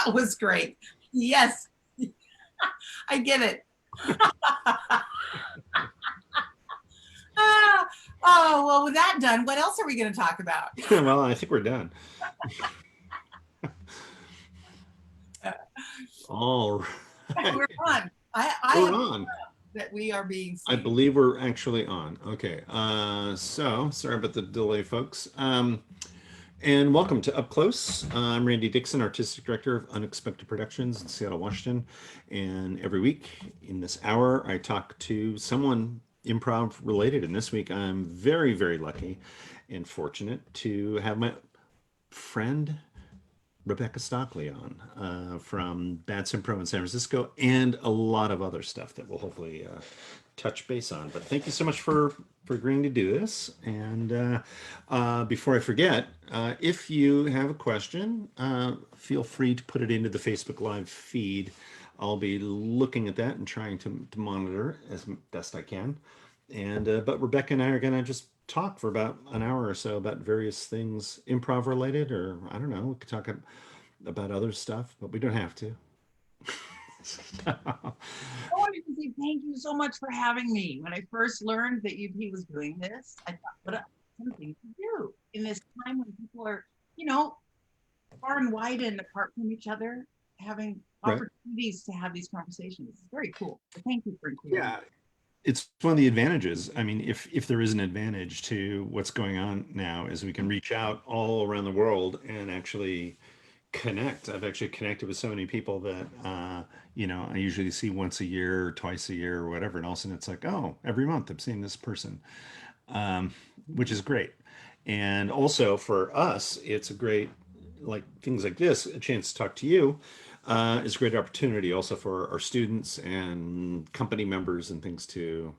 That was great. Yes, I get it. Oh, well, with that done, what else are we going to talk about? Well, I think we're done. All right. We're on. I We're have on. that we are being I seen. believe we're actually on. Okay. So sorry about the delay, folks. And welcome to Up Close. I'm Randy Dixon, Artistic Director of Unexpected Productions in Seattle, Washington. And every week in this hour, I talk to someone improv related. And this week, I'm very, very lucky and fortunate to have my friend Rebecca Stockley on from BATS Improv in San Francisco and a lot of other stuff that we'll hopefully touch base on. But thank you so much for agreeing to do this. And before I forget, if you have a question, feel free to put it into the Facebook Live feed. I'll be looking at that and trying to monitor as best I can. And but Rebecca and I are going to just talk for about an hour or so about various things improv related, or I don't know, we could talk about other stuff, but we don't have to. I wanted to say thank you so much for having me. When I first learned that UP was doing this, I thought, what a something to do in this time when people are, far and wide and apart from each other, having Right. opportunities to have these conversations. It's very cool. So thank you for including me. Yeah, it's one of the advantages. I mean, if there is an advantage to what's going on now, is we can reach out all around the world and actually connect. I've actually connected with so many people that I usually see once a year or twice a year or whatever, and all of a sudden it's like, oh, every month I'm seeing this person, which is great. And also for us, it's a great, like things like this, a chance to talk to you is a great opportunity also for our students and company members and things to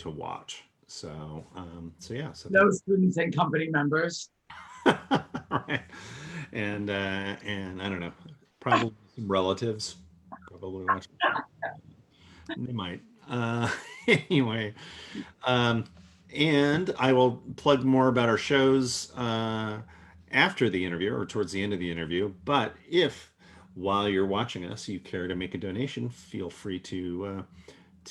watch. So yeah, so thank Those students and company members. right. And I don't know, probably some relatives probably watching. They might. Anyway, um, and I will plug more about our shows after the interview or towards the end of the interview. But if while you're watching us, you care to make a donation, feel free to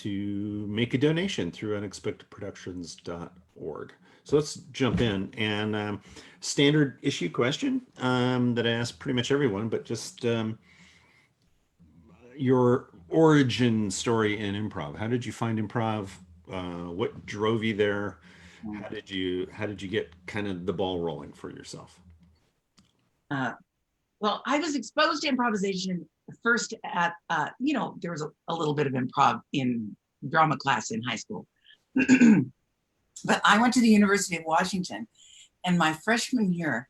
make a donation through unexpectedproductions.org. So let's jump in and standard issue question that I ask pretty much everyone, but just your origin story in improv. How did you find improv? What drove you there? How did you get kind of the ball rolling for yourself? Uh, well, I was exposed to improvisation first at, there was a little bit of improv in drama class in high school. But I went to the University of Washington, and my freshman year,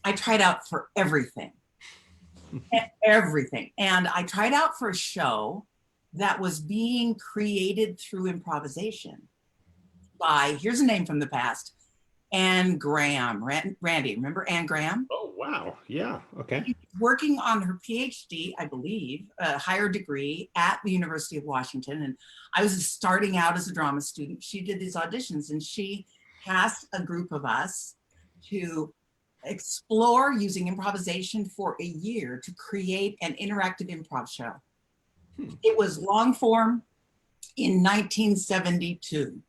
I tried out for everything. Everything. And I tried out for a show that was being created through improvisation by, here's a name from the past, Anne Graham. Randy, remember Anne Graham? Oh, wow. Yeah. Okay. Working on her PhD, I believe, a higher degree at the University of Washington. And I was starting out as a drama student. She did these auditions and she tasked a group of us to explore using improvisation for a year to create an interactive improv show. It was long form in 1972.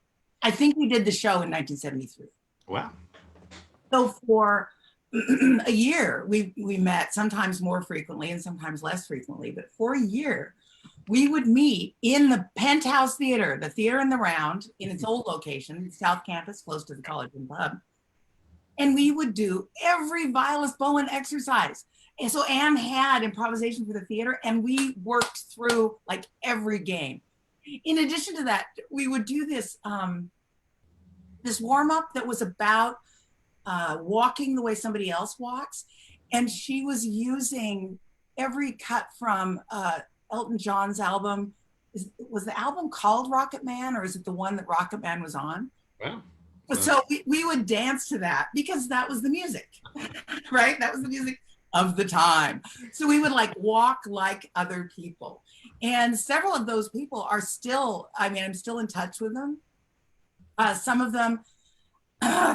I think we did the show in 1973. Wow. So for a year, we met sometimes more frequently and sometimes less frequently, but for a year, we would meet in the Penthouse Theater, the theater in the Round, in its old location, South Campus, close to the college and pub. And we would do every Vilas Bowen exercise. And so Anne had improvisation for the theater, and we worked through like every game. In addition to that, we would do this this warm-up that was about walking the way somebody else walks. And she was using every cut from Elton John's album. Was the album called Rocket Man, or is it the one that Rocket Man was on? Wow. So we would dance to that because that was the music, right? That was the music of the time. So we would like walk like other people. And several of those people are still, I'm still in touch with them. Some of them,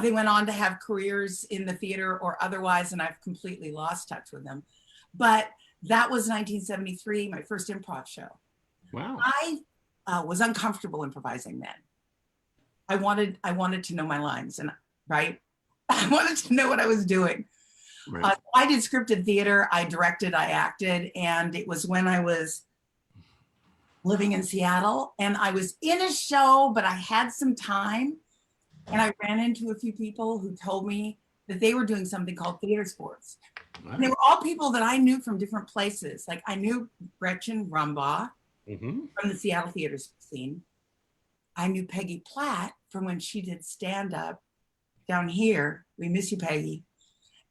they went on to have careers in the theater or otherwise, and I've completely lost touch with them. But that was 1973, my first improv show. Wow. I was uncomfortable improvising then. I wanted to know my lines, and right, I wanted to know what I was doing. Right. I did scripted theater, I directed, I acted, and it was when I was living in Seattle, and I was in a show, but I had some time, and I ran into a few people who told me that they were doing something called theater sports. Wow. And they were all people that I knew from different places. Like I knew Gretchen Rumbaugh from the Seattle theater scene. I knew Peggy Platt from when she did stand-up down here. We miss you, Peggy.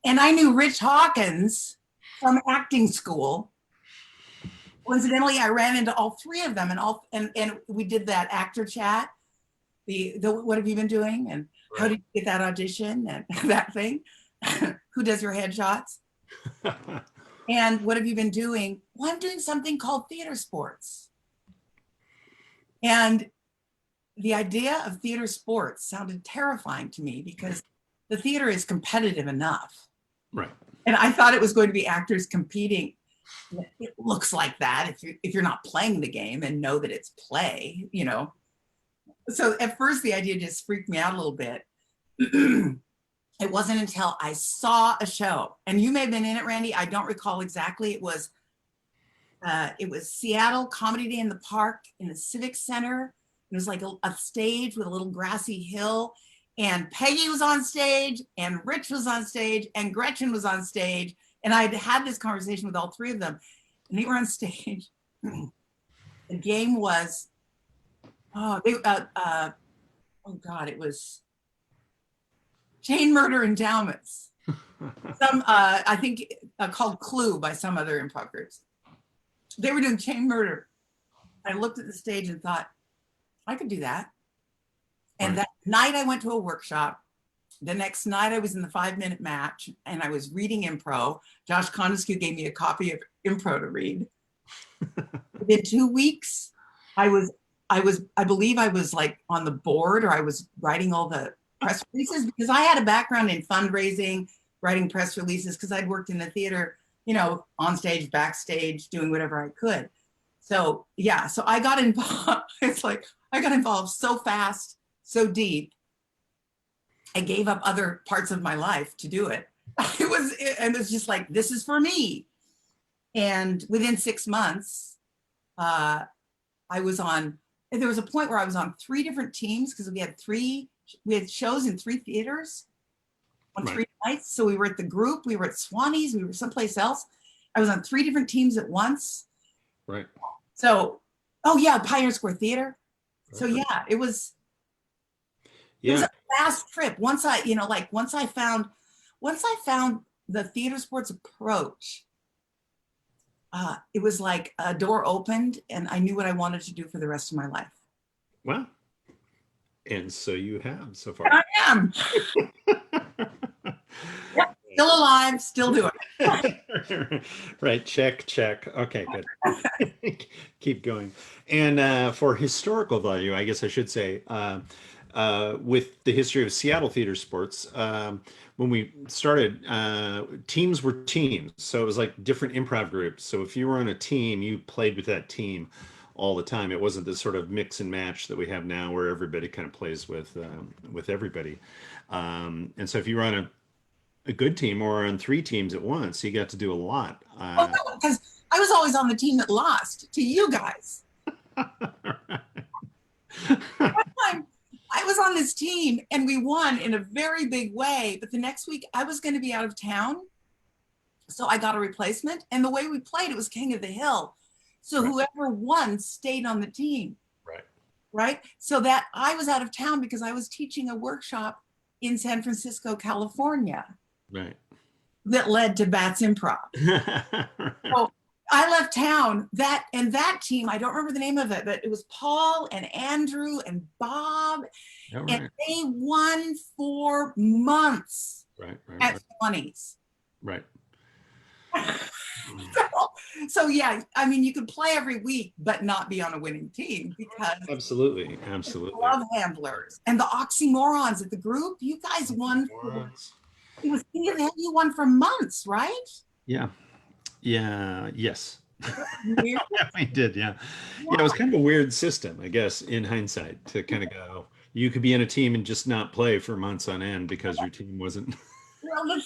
And I knew Rich Hawkins from acting school. Coincidentally, I ran into all three of them, and we did that actor chat. The what have you been doing, and how did you get that audition, and that thing. Who does your headshots? And what have you been doing? Well, I'm doing something called theater sports. And the idea of theater sports sounded terrifying to me because the theater is competitive enough. Right. And I thought it was going to be actors competing. It looks like that if you're not playing the game and know that it's play, you know. So at first the idea just freaked me out a little bit. It wasn't until I saw a show, and you may have been in it, Randy. I don't recall exactly. It was Seattle Comedy Day in the Park in the Civic Center. It was like a stage with a little grassy hill, and Peggy was on stage, and Rich was on stage, and Gretchen was on stage, and I'd had this conversation with all three of them, and they were on stage. The game was, it was chain murder endowments. Some, I think called Clue by some other improv groups. They were doing chain murder. I looked at the stage and thought, I could do that. And that night I went to a workshop. The next night I was in the 5-minute match and I was reading improv. Josh Kondescu gave me a copy of improv to read. Within 2 weeks, I believe I was like on the board, or I was writing all the press releases, because I had a background in fundraising, writing press releases, because I'd worked in the theater, you know, on stage, backstage, doing whatever I could. So yeah, so I got involved. It's like I got involved so fast, so deep. I gave up other parts of my life to do it. It was just like, this is for me. And within 6 months, there was a point where I was on 3 different teams, because we had shows in 3 theaters on 3 nights. So we were at the group, we were at Swanee's, we were someplace else. I was on 3 different teams at once. Right. So, Pioneer Square Theater. So yeah, it was a fast trip. Once I found the theater sports approach, it was like a door opened and I knew what I wanted to do for the rest of my life. Wow. And so you have so far. I am. Yep, still alive, still doing it. Right, check. Okay, good. Keep going. And for historical value, I guess I should say, with the history of Seattle theater sports, when we started, teams were teams. So it was like different improv groups. So if you were on a team, you played with that team all the time. It wasn't this sort of mix and match that we have now where everybody kind of plays with everybody. And so if you were on a good team or on 3 teams at once, you got to do a lot. Because I was always on the team that lost to you guys. One time, I was on this team and we won in a very big way, but the next week I was going to be out of town. So I got a replacement, and the way we played, it was King of the Hill. So whoever won stayed on the team. Right. So that I was out of town because I was teaching a workshop in San Francisco, California. Right. That led to BATS Improv. So I left town. That team, I don't remember the name of it, but it was Paul and Andrew and Bob. And they won for months at 20s. Right. So yeah, I mean, you could play every week, but not be on a winning team, because absolutely. Love handlers and the oxymorons at the group. You guys won. It was King of the Hill. You won for months, right? Yeah. Yeah. Yes. Weird. We did. Yeah. Yeah. It was kind of a weird system, I guess, in hindsight, to kind of go, you could be in a team and just not play for months on end because your team wasn't. Well,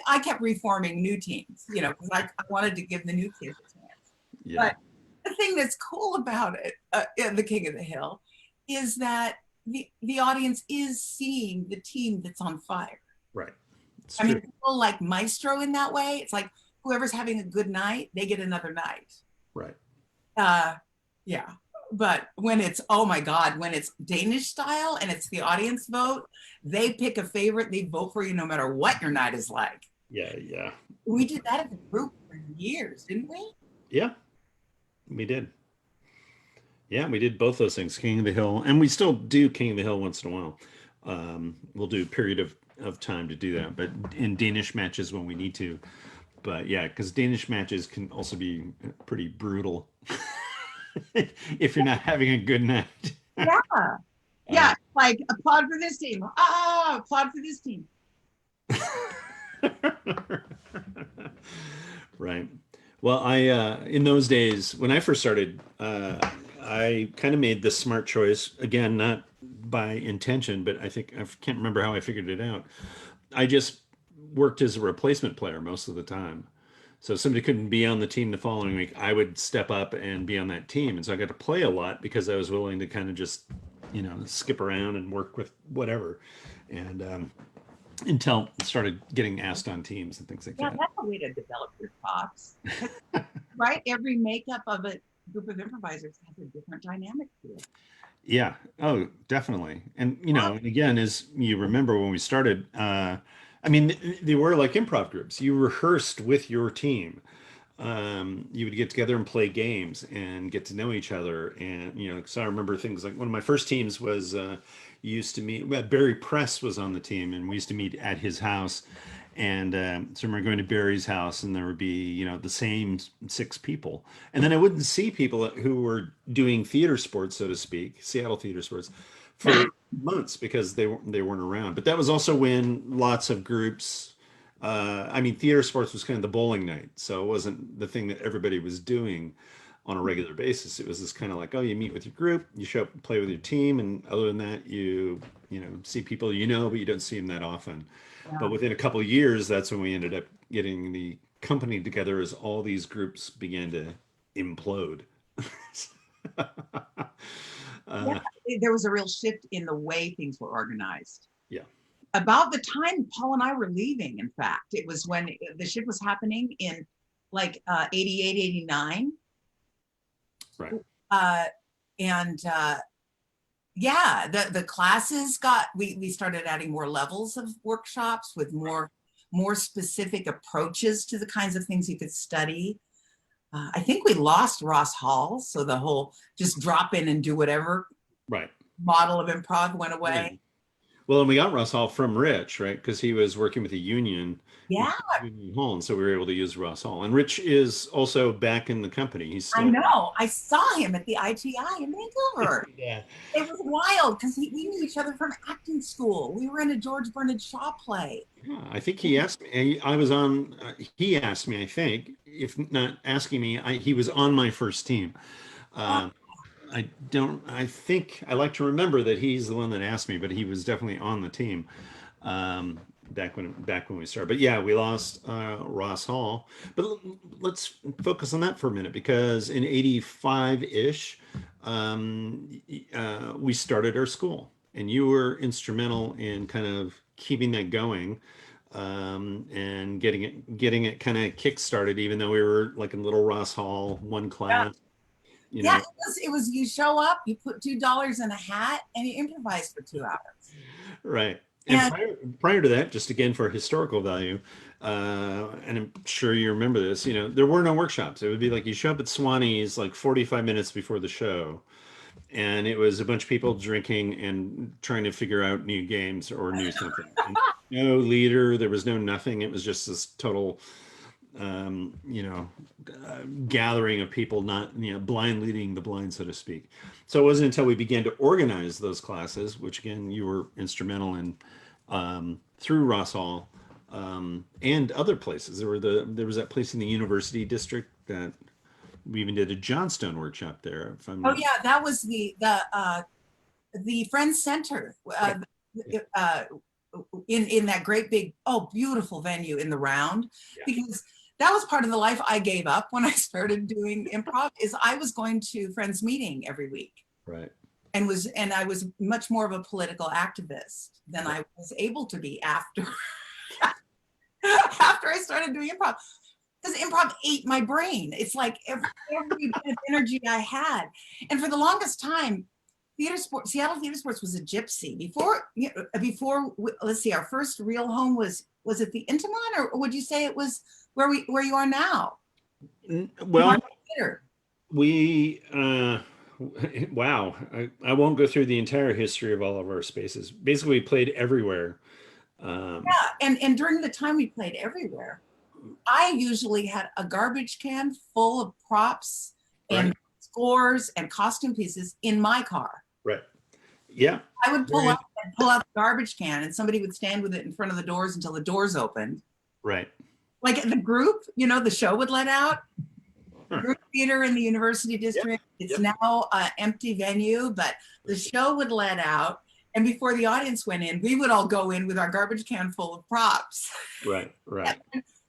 I kept reforming new teams, because I wanted to give the new kids a chance. Yeah. But the thing that's cool about it, in The King of the Hill, is that the audience is seeing the team that's on fire. Right. It's I mean, true. people like Maestro in that way. It's like whoever's having a good night, they get another night. Right. Uh, yeah. But when it's, oh my God, when it's Danish style and it's the audience vote, they pick a favorite, they vote for you no matter what your night is like. Yeah. Yeah. We did that as a group for years, didn't we? Yeah. We did. Yeah, we did both those things, King of the Hill, and we still do King of the Hill once in a while. We'll do a period of time to do that, but in Danish matches when we need to. But yeah, because Danish matches can also be pretty brutal if you're not having a good night. Yeah. Yeah. Like applaud for this team. Applaud for this team. Right. Well, I in those days when I first started, I kind of made the smart choice again, not by intention, but I think I can't remember how I figured it out. I just worked as a replacement player most of the time. So if somebody couldn't be on the team the following week, I would step up and be on that team. And so I got to play a lot because I was willing to kind of just, skip around and work with whatever. And until I started getting asked on teams and things like Yeah, that. that's a way to develop your chops. Right? Every makeup of a group of improvisers has a different dynamic to it. Yeah. Oh, definitely. And and again, as you remember when we started, I mean, they were like improv groups. You rehearsed with your team. You would get together and play games and get to know each other. And so I remember things like one of my first teams was used to meet. Well, Barry Press was on the team, and we used to meet at his house. And so I remember going to Barry's house, and there would be the same six people, and then I wouldn't see people who were doing theater sports, so to speak, Seattle theater sports, for months because they weren't around. But that was also when lots of groups. I mean, theater sports was kind of the bowling night, so it wasn't the thing that everybody was doing on a regular basis. It was this kind of like, oh, you meet with your group, you show up and play with your team, and other than that, you see people but you don't see them that often. But within a couple of years, that's when we ended up getting the company together as all these groups began to implode. Yeah, there was a real shift in the way things were organized. Yeah. About the time Paul and I were leaving, in fact, it was when the shift was happening in like 88, 89. Right. And yeah, the classes we started adding more levels of workshops with more specific approaches to the kinds of things you could study. I think we lost Ross Hall, so the whole just drop in and do whatever Right. model of improv went away. Yeah. Well, and we got Ross Hall from Rich, right? Because he was working with a union. Yeah. Union Hall, and so we were able to use Ross Hall. And Rich is also back in the company. He's still. I know. I saw him at the ITI in Vancouver. Yeah. It was wild because we knew each other from acting school. We were in a George Bernard Shaw play. Yeah, I think he asked me. I was on. He asked me. I think, if not asking me, he was on my first team. I don't. I think I like to remember that he's the one that asked me, but he was definitely on the team back when we started. But yeah, we lost Ross Hall. But let's focus on that for a minute because in '85-ish, we started our school, and you were instrumental in kind of keeping that going and getting it kind of kick-started, even though we were like in little Ross Hall, one class. Yeah, it was you show up, you put $2 in a hat, and you improvise for 2 hours. Right. And prior to that, just again for historical value, and I'm sure you remember this, there were no workshops. It would be like you show up at Swanee's like 45 minutes before the show, and it was a bunch of people drinking and trying to figure out new games or new something. And no leader, there was no nothing. It was just this total gathering of people, not blind leading the blind, so to speak. So it wasn't until we began to organize those classes, which again you were instrumental in through Ross Hall, and other places. There was that place in the University District that we even did a Johnstone workshop there. If I'm Oh not, yeah, that was the Friends Center uh, in that great big, beautiful venue in the Round, Yeah. because that was part of the life I gave up when I started doing improv. Is I was going to Friends meeting every week, Right. and I was much more of a political activist than I was able to be after after I started doing improv, because improv ate my brain. It's like every bit of energy I had. And for the longest time, Seattle Theater Sports was a gypsy. Before, let's see, our first real home was it the Intimon, or would you say it was where you are now? Well, Theater. we, wow, I won't go through the entire history of all of our spaces. Basically, we played everywhere. And during the time we played everywhere, I usually had a garbage can full of props and Right. scores and costume pieces in my car. Right. Yeah. I would pull out the garbage can, and somebody would stand with it in front of the doors until the doors opened. Right. Like the group, the show would let out. Huh. Group theater in the University District. It's Yep. now an empty venue, but the show would let out. And before the audience went in, we would all go in with our garbage can full of props. Right. Right.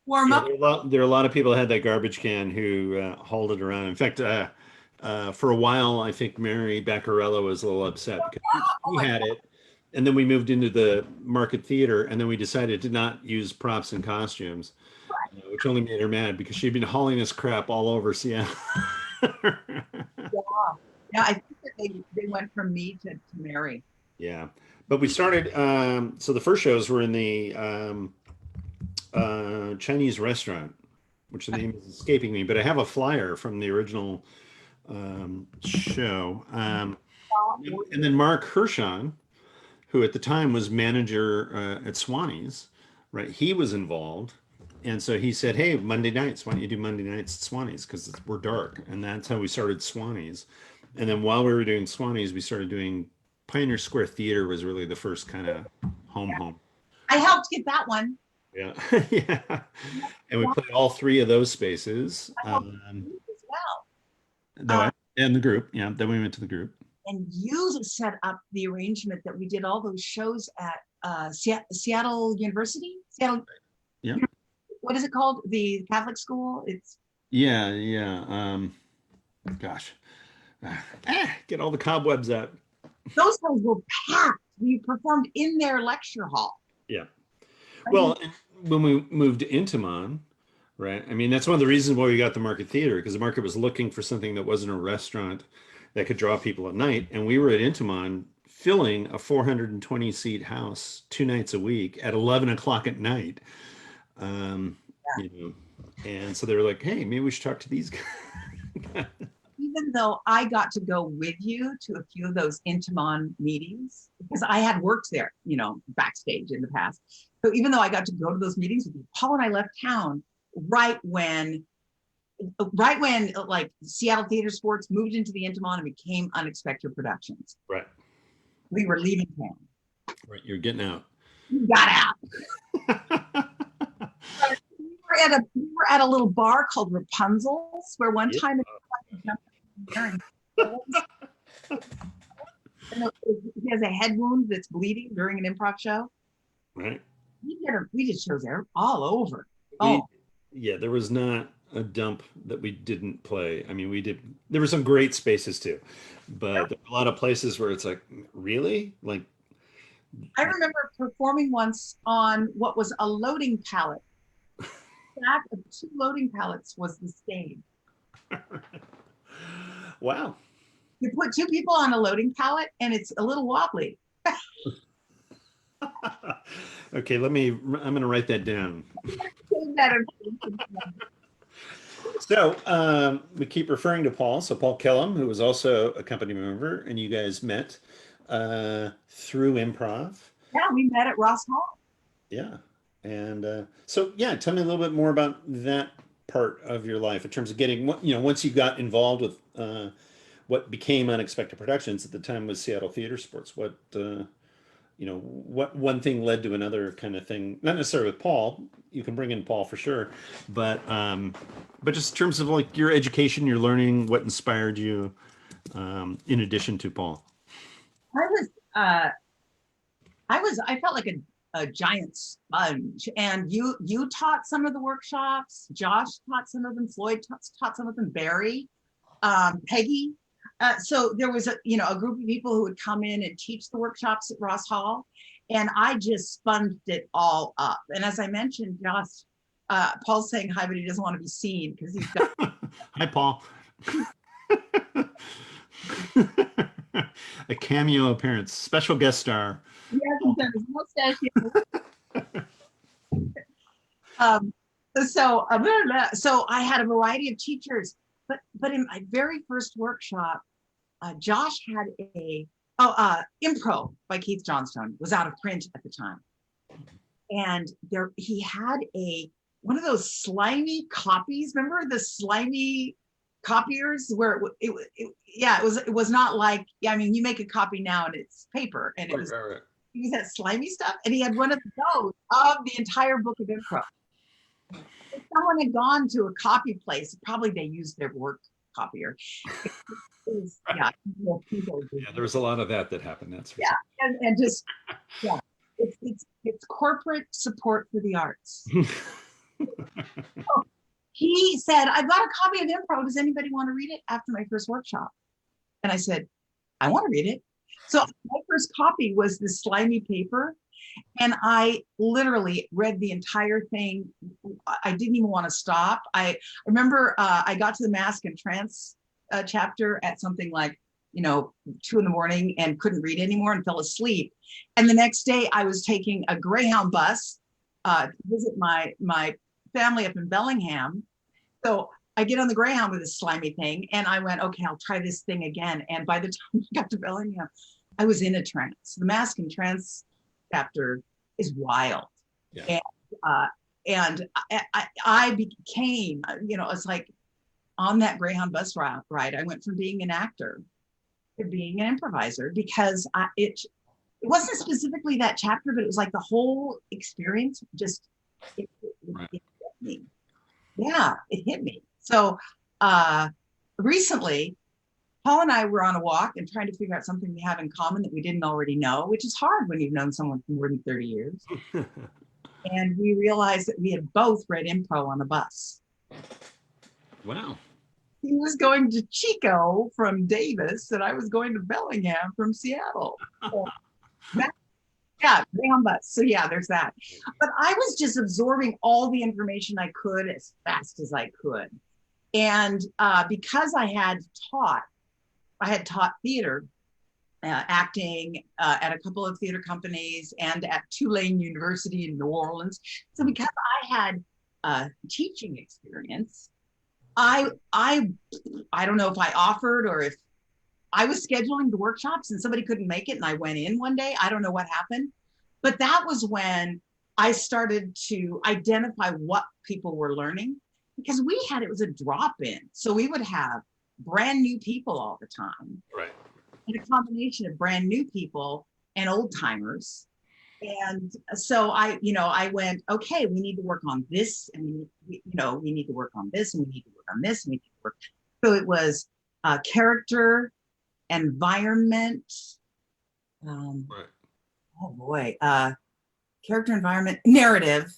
Warm Yeah, up. there are a lot of people who had that garbage can who hauled it around. In fact, for a while, I think Mary Baccarella was a little upset because we had it, and then we moved into the Market Theater, and then we decided to not use props and costumes, which only made her mad because she'd been hauling this crap all over Seattle. Yeah, I think that they went from me to Mary. Yeah, but we started. So the first shows were in the Chinese restaurant, which the name is escaping me, but I have a flyer from the original show. And then Mark Hershon, who at the time was manager at Swanee's, right? He was involved. And so he said, hey, Monday nights, why don't you do Monday nights at Swanee's? Because we're dark. And that's how we started Swanee's. And then while we were doing Swanee's, we started doing Pioneer Square Theater was really the first kind of home. I helped get that one. Yeah. Yeah. And we played all three of those spaces. As well. And the group. Yeah. Then we went to the group. And you set up the arrangement that we did all those shows at Seattle University. Yeah. What is it called? The Catholic school? It's Yeah. Gosh. Get all the cobwebs out. Those shows were packed. We performed in their lecture hall. Yeah. Well, when we moved to Intimon, right? I mean, that's one of the reasons why we got the Market Theater, because the Market was looking for something that wasn't a restaurant that could draw people at night. And we were at Intimon filling a 420 seat house 2 nights a week at 11 o'clock at night. And so they were like, hey, maybe we should talk to these guys. Even though I got to go with you to a few of those Intimon meetings, because I had worked there, backstage in the past. So even though I got to go to those meetings with you, Paul and I left town right when like Seattle Theater Sports moved into the Intimon and became Unexpected Productions. Right. We were leaving town. Right. You're getting out. We got out. We were at a little bar called Rapunzel's, where one time he has a head wound that's bleeding during an improv show. Right. We did shows there all over. Yeah, there was not a dump that we didn't play. I mean, there were some great spaces too, but there were a lot of places where it's like, really? Like, I remember performing once on what was a loading pallet. Stack of 2 loading pallets was the stage. Wow. You put 2 people on a loading pallet and it's a little wobbly. Okay, I'm going to write that down. So we keep referring to Paul. So Paul Killam, who was also a company member, and you guys met through improv. Yeah, we met at Ross Hall. Yeah. And so, yeah, tell me a little bit more about that part of your life in terms of getting, once you got involved with what became Unexpected Productions at the time was Seattle Theater Sports. What, what one thing led to another kind of thing. Not necessarily with Paul. You can bring in Paul for sure, but just in terms of like your education, your learning, what inspired you, in addition to Paul. I felt like a giant sponge, and you taught some of the workshops. Josh taught some of them. Floyd taught some of them. Barry, Peggy. So there was a group of people who would come in and teach the workshops at Ross Hall, and I just sponged it all up. And as I mentioned, Josh, Paul's saying hi, but he doesn't want to be seen because he's got. Hi, Paul. A cameo appearance, special guest star. He hasn't done his mustache yet. So I had a variety of teachers, but in my very first workshop, Josh had Improv by Keith Johnstone was out of print at the time, and he had one of those slimy copies. Remember the slimy copiers where it was not like, I mean, you make a copy now and it's paper, and it was he was that slimy stuff, and he had one of those of the entire book of improv. If someone had gone to a copy place, probably they used their work copier. There was a lot of that happened. That's and just it's corporate support for the arts. So he said, "I've got a copy of improv. Does anybody want to read it?" After my first workshop, and I said, "I want to read it." So my first copy was this slimy paper, and I literally read the entire thing. I didn't even want to stop. I remember I got to the mask and trance chapter at something like 2 a.m. and couldn't read anymore and fell asleep. And the next day I was taking a Greyhound bus to visit my family up in Bellingham. So I get on the Greyhound with this slimy thing, and I went, okay, I'll try this thing again. And by the time I got to Bellingham, I was in a trance. The mask and trance chapter is wild. Yeah. And I became, it's like on that Greyhound bus ride, I went from being an actor to being an improviser, because it wasn't specifically that chapter, but it was like the whole experience just it hit me. Yeah, it hit me. So recently, Paul and I were on a walk and trying to figure out something we have in common that we didn't already know, which is hard when you've known someone for more than 30 years. And we realized that we had both read improv on a bus. Wow. He was going to Chico from Davis, and I was going to Bellingham from Seattle. So Greyhound bus. So yeah, there's that. But I was just absorbing all the information I could as fast as I could. And because I had taught theater, acting at a couple of theater companies and at Tulane University in New Orleans. So because I had teaching experience, I don't know if I offered or if I was scheduling the workshops and somebody couldn't make it and I went in one day. I don't know what happened, but that was when I started to identify what people were learning, because it was a drop-in. So we would have brand new people all the time. Right. And a combination of brand new people and old timers. And so I went, okay, we need to work on this, and we need to work on this, and we need to work on this, and we need to work. So it was character, environment. Right. Oh boy, character, environment, narrative,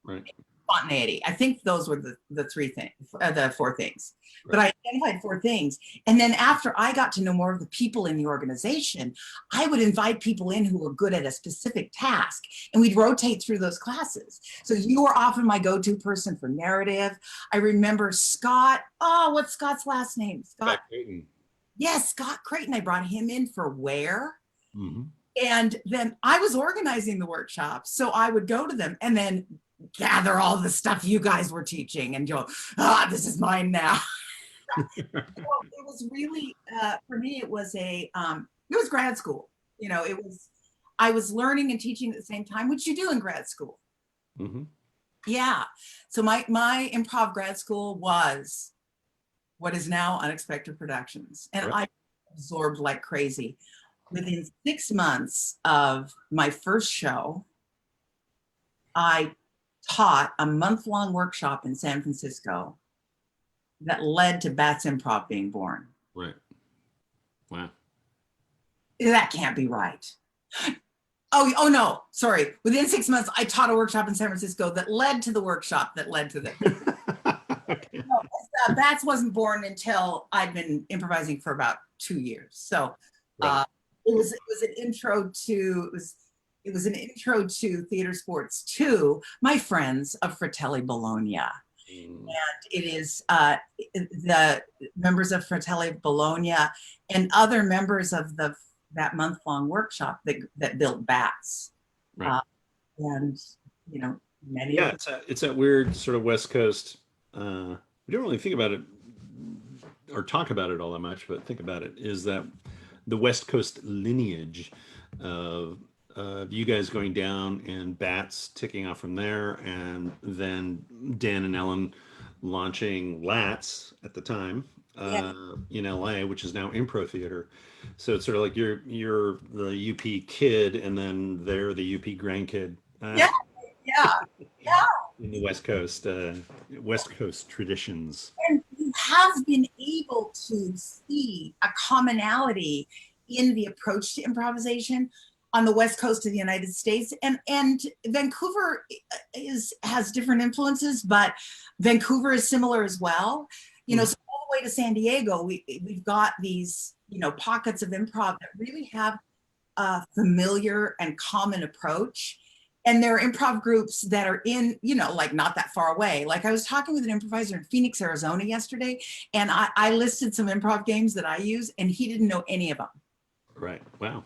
right, spontaneity. I think those were the four things. Right. But I identified 4 things. And then after I got to know more of the people in the organization, I would invite people in who were good at a specific task, and we'd rotate through those classes. So you were often my go-to person for narrative. I remember Scott. Oh, what's Scott's last name? Scott Creighton. Yes, Scott Creighton. I brought him in for where. Mm-hmm. And then I was organizing the workshops. So I would go to them and then gather all the stuff you guys were teaching and go, this is mine now. So it was really, for me, it was grad school. I was learning and teaching at the same time, which you do in grad school. Mm-hmm. Yeah. So my improv grad school was what is now Unexpected Productions. And I absorbed like crazy. within 6 months of my first show, I taught a month-long workshop in San Francisco that led to BATS Improv being born. Right. Wow. That can't be right. Oh no, sorry. Within 6 months, I taught a workshop in San Francisco that led to the workshop that led to the. Okay. No, BATS wasn't born until I'd been improvising for about 2 years. So Right. it was an intro to it was an intro to theater sports to my friends of Fratelli Bologna. And it is the members of Fratelli Bologna and other members of that month-long workshop that built BATS. Right. And, many Yeah, of it's that weird sort of West Coast. We don't really think about it or talk about it all that much, but think about it, is that the West Coast lineage of you guys going down and BATS ticking off from there, and then Dan and Ellen launching LATS at the time in LA, which is now Improv Theater. So it's sort of like you're the UP kid, and then they're the UP grandkid. yeah, In the West Coast traditions. and you have been able to see a commonality in the approach to improvisation on the West Coast of the United States, and Vancouver has different influences, but Vancouver is similar as well. So all the way to San Diego, we've got these pockets of improv that really have a familiar and common approach. And there are improv groups that are in, like not that far away. Like I was talking with an improviser in Phoenix, Arizona yesterday, and I listed some improv games that I use, and he didn't know any of them. Right. Wow.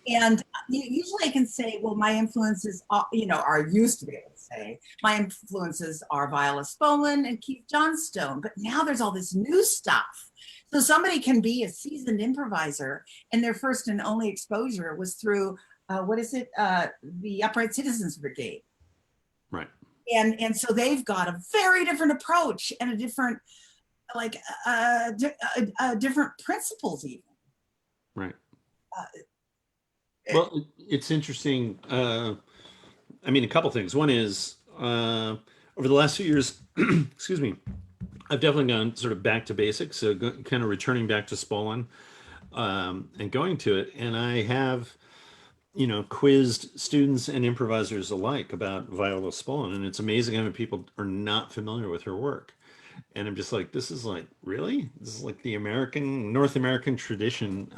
And usually I can say, well, my influences, are used to be able to say, my influences are Viola Spolin and Keith Johnstone. But now there's all this new stuff. So somebody can be a seasoned improviser, and their first and only exposure was through, the Upright Citizens Brigade. Right. And so they've got a very different approach and a different, different principles even. Right. Well, it's interesting. A couple things. One is over the last few years, excuse me, I've definitely gone sort of back to basics, so kind of returning back to Spolin and going to it. And I have, quizzed students and improvisers alike about Viola Spolin, and it's amazing how many people are not familiar with her work. And I'm just like, this is like, really? This is like the North American tradition.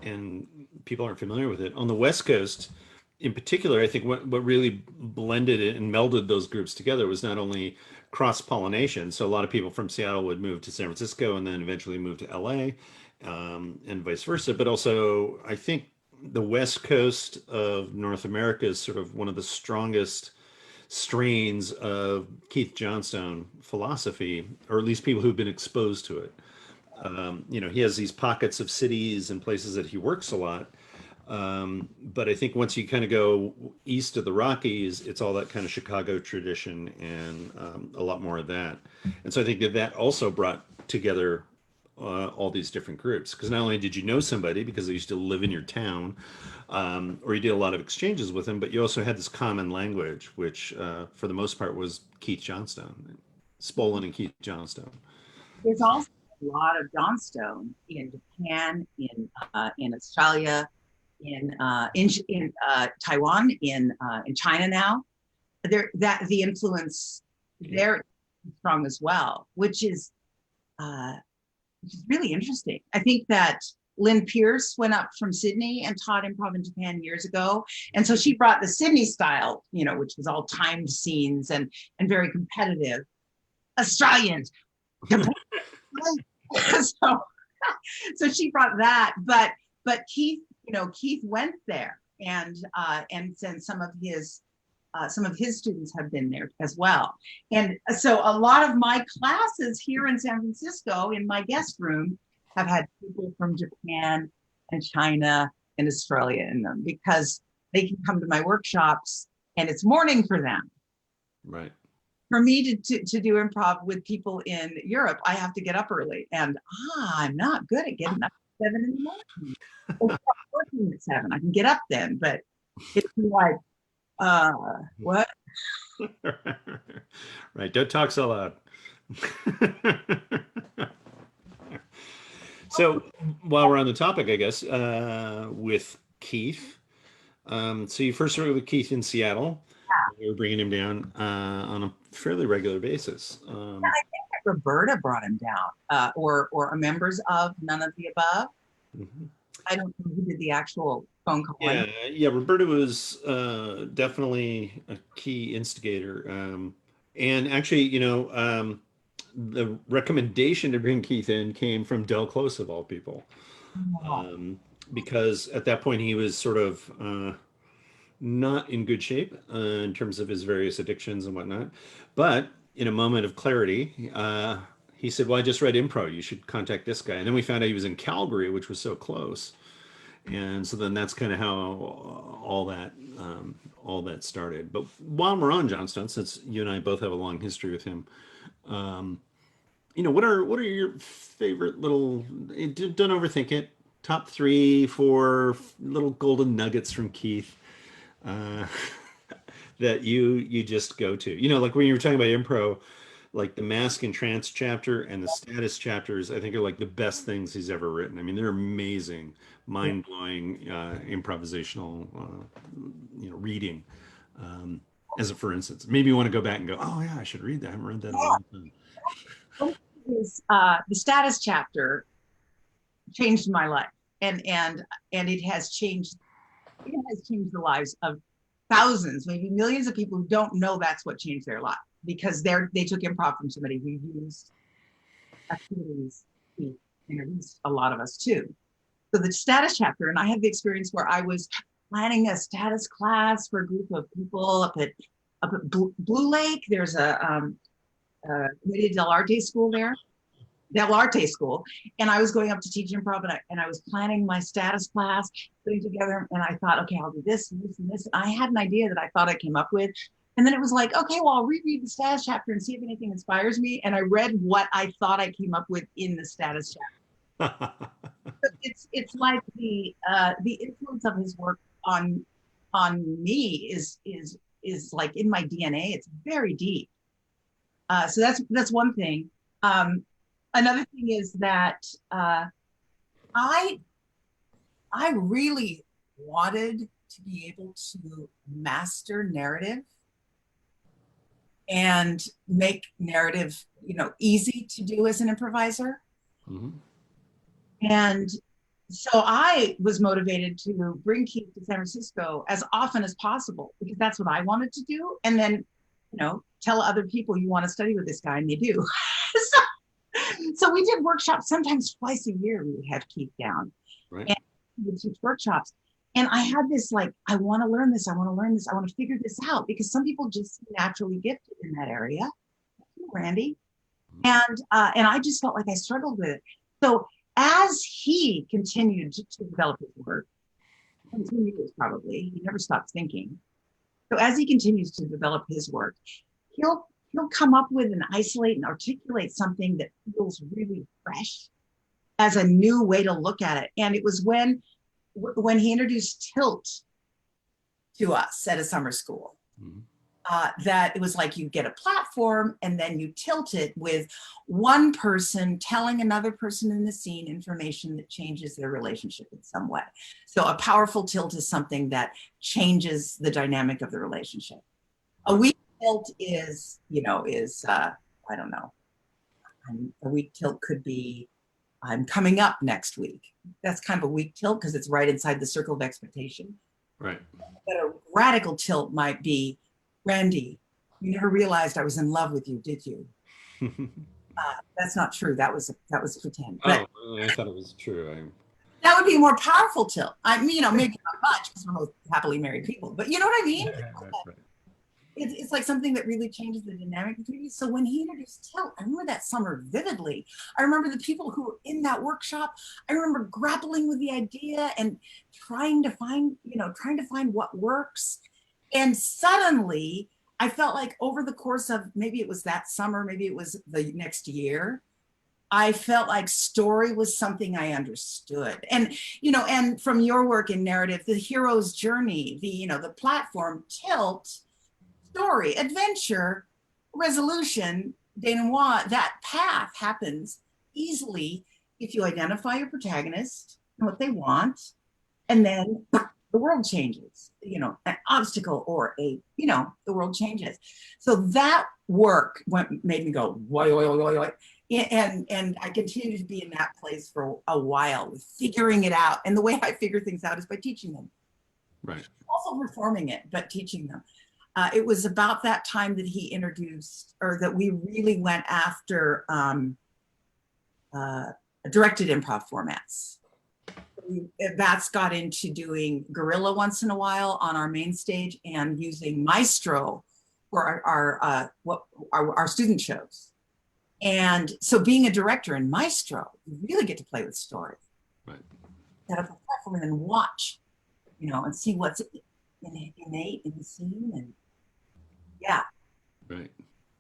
And people aren't familiar with it. On the West Coast, in particular, I think what really blended it and melded those groups together was not only cross-pollination. So a lot of people from Seattle would move to San Francisco and then eventually move to LA, and vice versa. But also, I think the West Coast of North America is sort of one of the strongest strains of Keith Johnstone philosophy, or at least people who've been exposed to it. He has these pockets of cities and places that he works a lot. But I think once you kind of go east of the Rockies, it's all that kind of Chicago tradition and a lot more of that. And so I think that also brought together all these different groups, because not only did you know somebody because they used to live in your town, or you did a lot of exchanges with them, but you also had this common language, which for the most part was Keith Johnstone, Spolin and Keith Johnstone. There's also a lot of Johnstone in Japan, in Australia, in Taiwan, in China now. The influence there is strong as well, which is really interesting. I think that Lynn Pierce went up from Sydney and taught improv in Japan years ago, and so she brought the Sydney style, which was all timed scenes and very competitive. Australians. So she brought that, but Keith, Keith went there, and then some of his students have been there as well. And so a lot of my classes here in San Francisco in my guest room have had people from Japan and China and Australia in them, because they can come to my workshops and it's morning for them. Right. For me to do improv with people in Europe, I have to get up early, and I'm not good at getting up. 7 in the morning. Or start working at 7. I can get up then, but it's like, what? Right. Don't talk so loud. So while we're on the topic, I guess, with Keith. So you first started with Keith in Seattle. We were bringing him down on a fairly regular basis. I think that Roberta brought him down, or members of none of the above. Mhm. I don't know who did the actual phone call. Yeah. Roberta was definitely a key instigator. And actually, the recommendation to bring Keith in came from Del Close of all people, because at that point he was sort of not in good shape in terms of his various addictions and whatnot. But in a moment of clarity, he said, "Well, I just read Improv. You should contact this guy." And then we found out he was in Calgary, which was so close. And so then that's kind of how all that started. But while we're on Johnstone, since you and I both have a long history with him, what are your favorite little? Don't overthink it. Top 3, 4 little golden nuggets from Keith that you just go to. Like when you were talking about improv, like the mask and trance chapter and the status chapters, I think are like the best things he's ever written. I mean, they're amazing, mind-blowing improvisational, reading. As a for instance, maybe you want to go back and go, oh yeah, I should read that. I haven't read that in a long time. The status chapter changed my life, and it has changed the lives of thousands, maybe millions of people who don't know that's what changed their life, because they took improv from somebody who used activities. He introduced a lot of us too. So the status chapter, and I had the experience where I was planning a status class for a group of people up at Blue Lake. There's a Commedia dell'arte school there. Dell'arte school, and I was going up to teach improv, and I was planning my status class, putting together, and I thought, okay, I'll do this and this and this. And I had an idea that I thought I came up with, and then it was like, okay, well, I'll reread the status chapter and see if anything inspires me. And I read what I thought I came up with in the status chapter. It's like the influence of his work on me is like in my DNA. It's very deep. So that's one thing. Another thing is that I really wanted to be able to master narrative and make narrative, easy to do as an improviser. Mm-hmm. And so I was motivated to bring Keith to San Francisco as often as possible, because that's what I wanted to do. And then, tell other people you want to study with this guy, and they do. So we did workshops sometimes twice a year. We would have Keith down, right, and we would teach workshops. And I had this I want to learn this. I want to learn this. I want to figure this out, because some people just naturally gifted in that area. Randy, and I just felt like I struggled with it. So as he continued to develop his work, continues probably, he never stopped thinking. So as he continues to develop his work, he'll come up with and isolate and articulate something that feels really fresh as a new way to look at it. And it was when he introduced tilt to us at a summer school, that it was like you get a platform and then you tilt it with one person telling another person in the scene information that changes their relationship in some way. So a powerful tilt is something that changes the dynamic of the relationship. A weak tilt is, I don't know. A weak tilt could be, I'm coming up next week. That's kind of a weak tilt because it's right inside the circle of expectation. Right. But a radical tilt might be, Randy, you never realized I was in love with you, did you? That's not true. That was pretend. But I thought it was true. that would be a more powerful tilt. Maybe not much because we're both happily married people, but you know what I mean? Right. It's like something that really changes the dynamic between you. So when he introduced tilt, I remember that summer vividly. I remember the people who were in that workshop. I remember grappling with the idea and trying to find what works. And suddenly I felt like over the course of, maybe it was that summer, maybe it was the next year, I felt like story was something I understood. And, and from your work in narrative, the hero's journey, the platform, tilt, story, adventure, resolution, denouement, that path happens easily if you identify your protagonist and what they want, and then the world changes, an obstacle or the world changes. So that work made me go, why. And I continued to be in that place for a while, figuring it out. And the way I figure things out is by teaching them. Right. Also performing it, but teaching them. It was about that time that he introduced, or that we really went after directed improv formats. BATS got into doing guerrilla once in a while on our main stage and using Maestro for our student shows. And so being a director in Maestro, you really get to play with story. Right. Set up a platform and then watch, and see what's innate in the scene. And yeah. Right.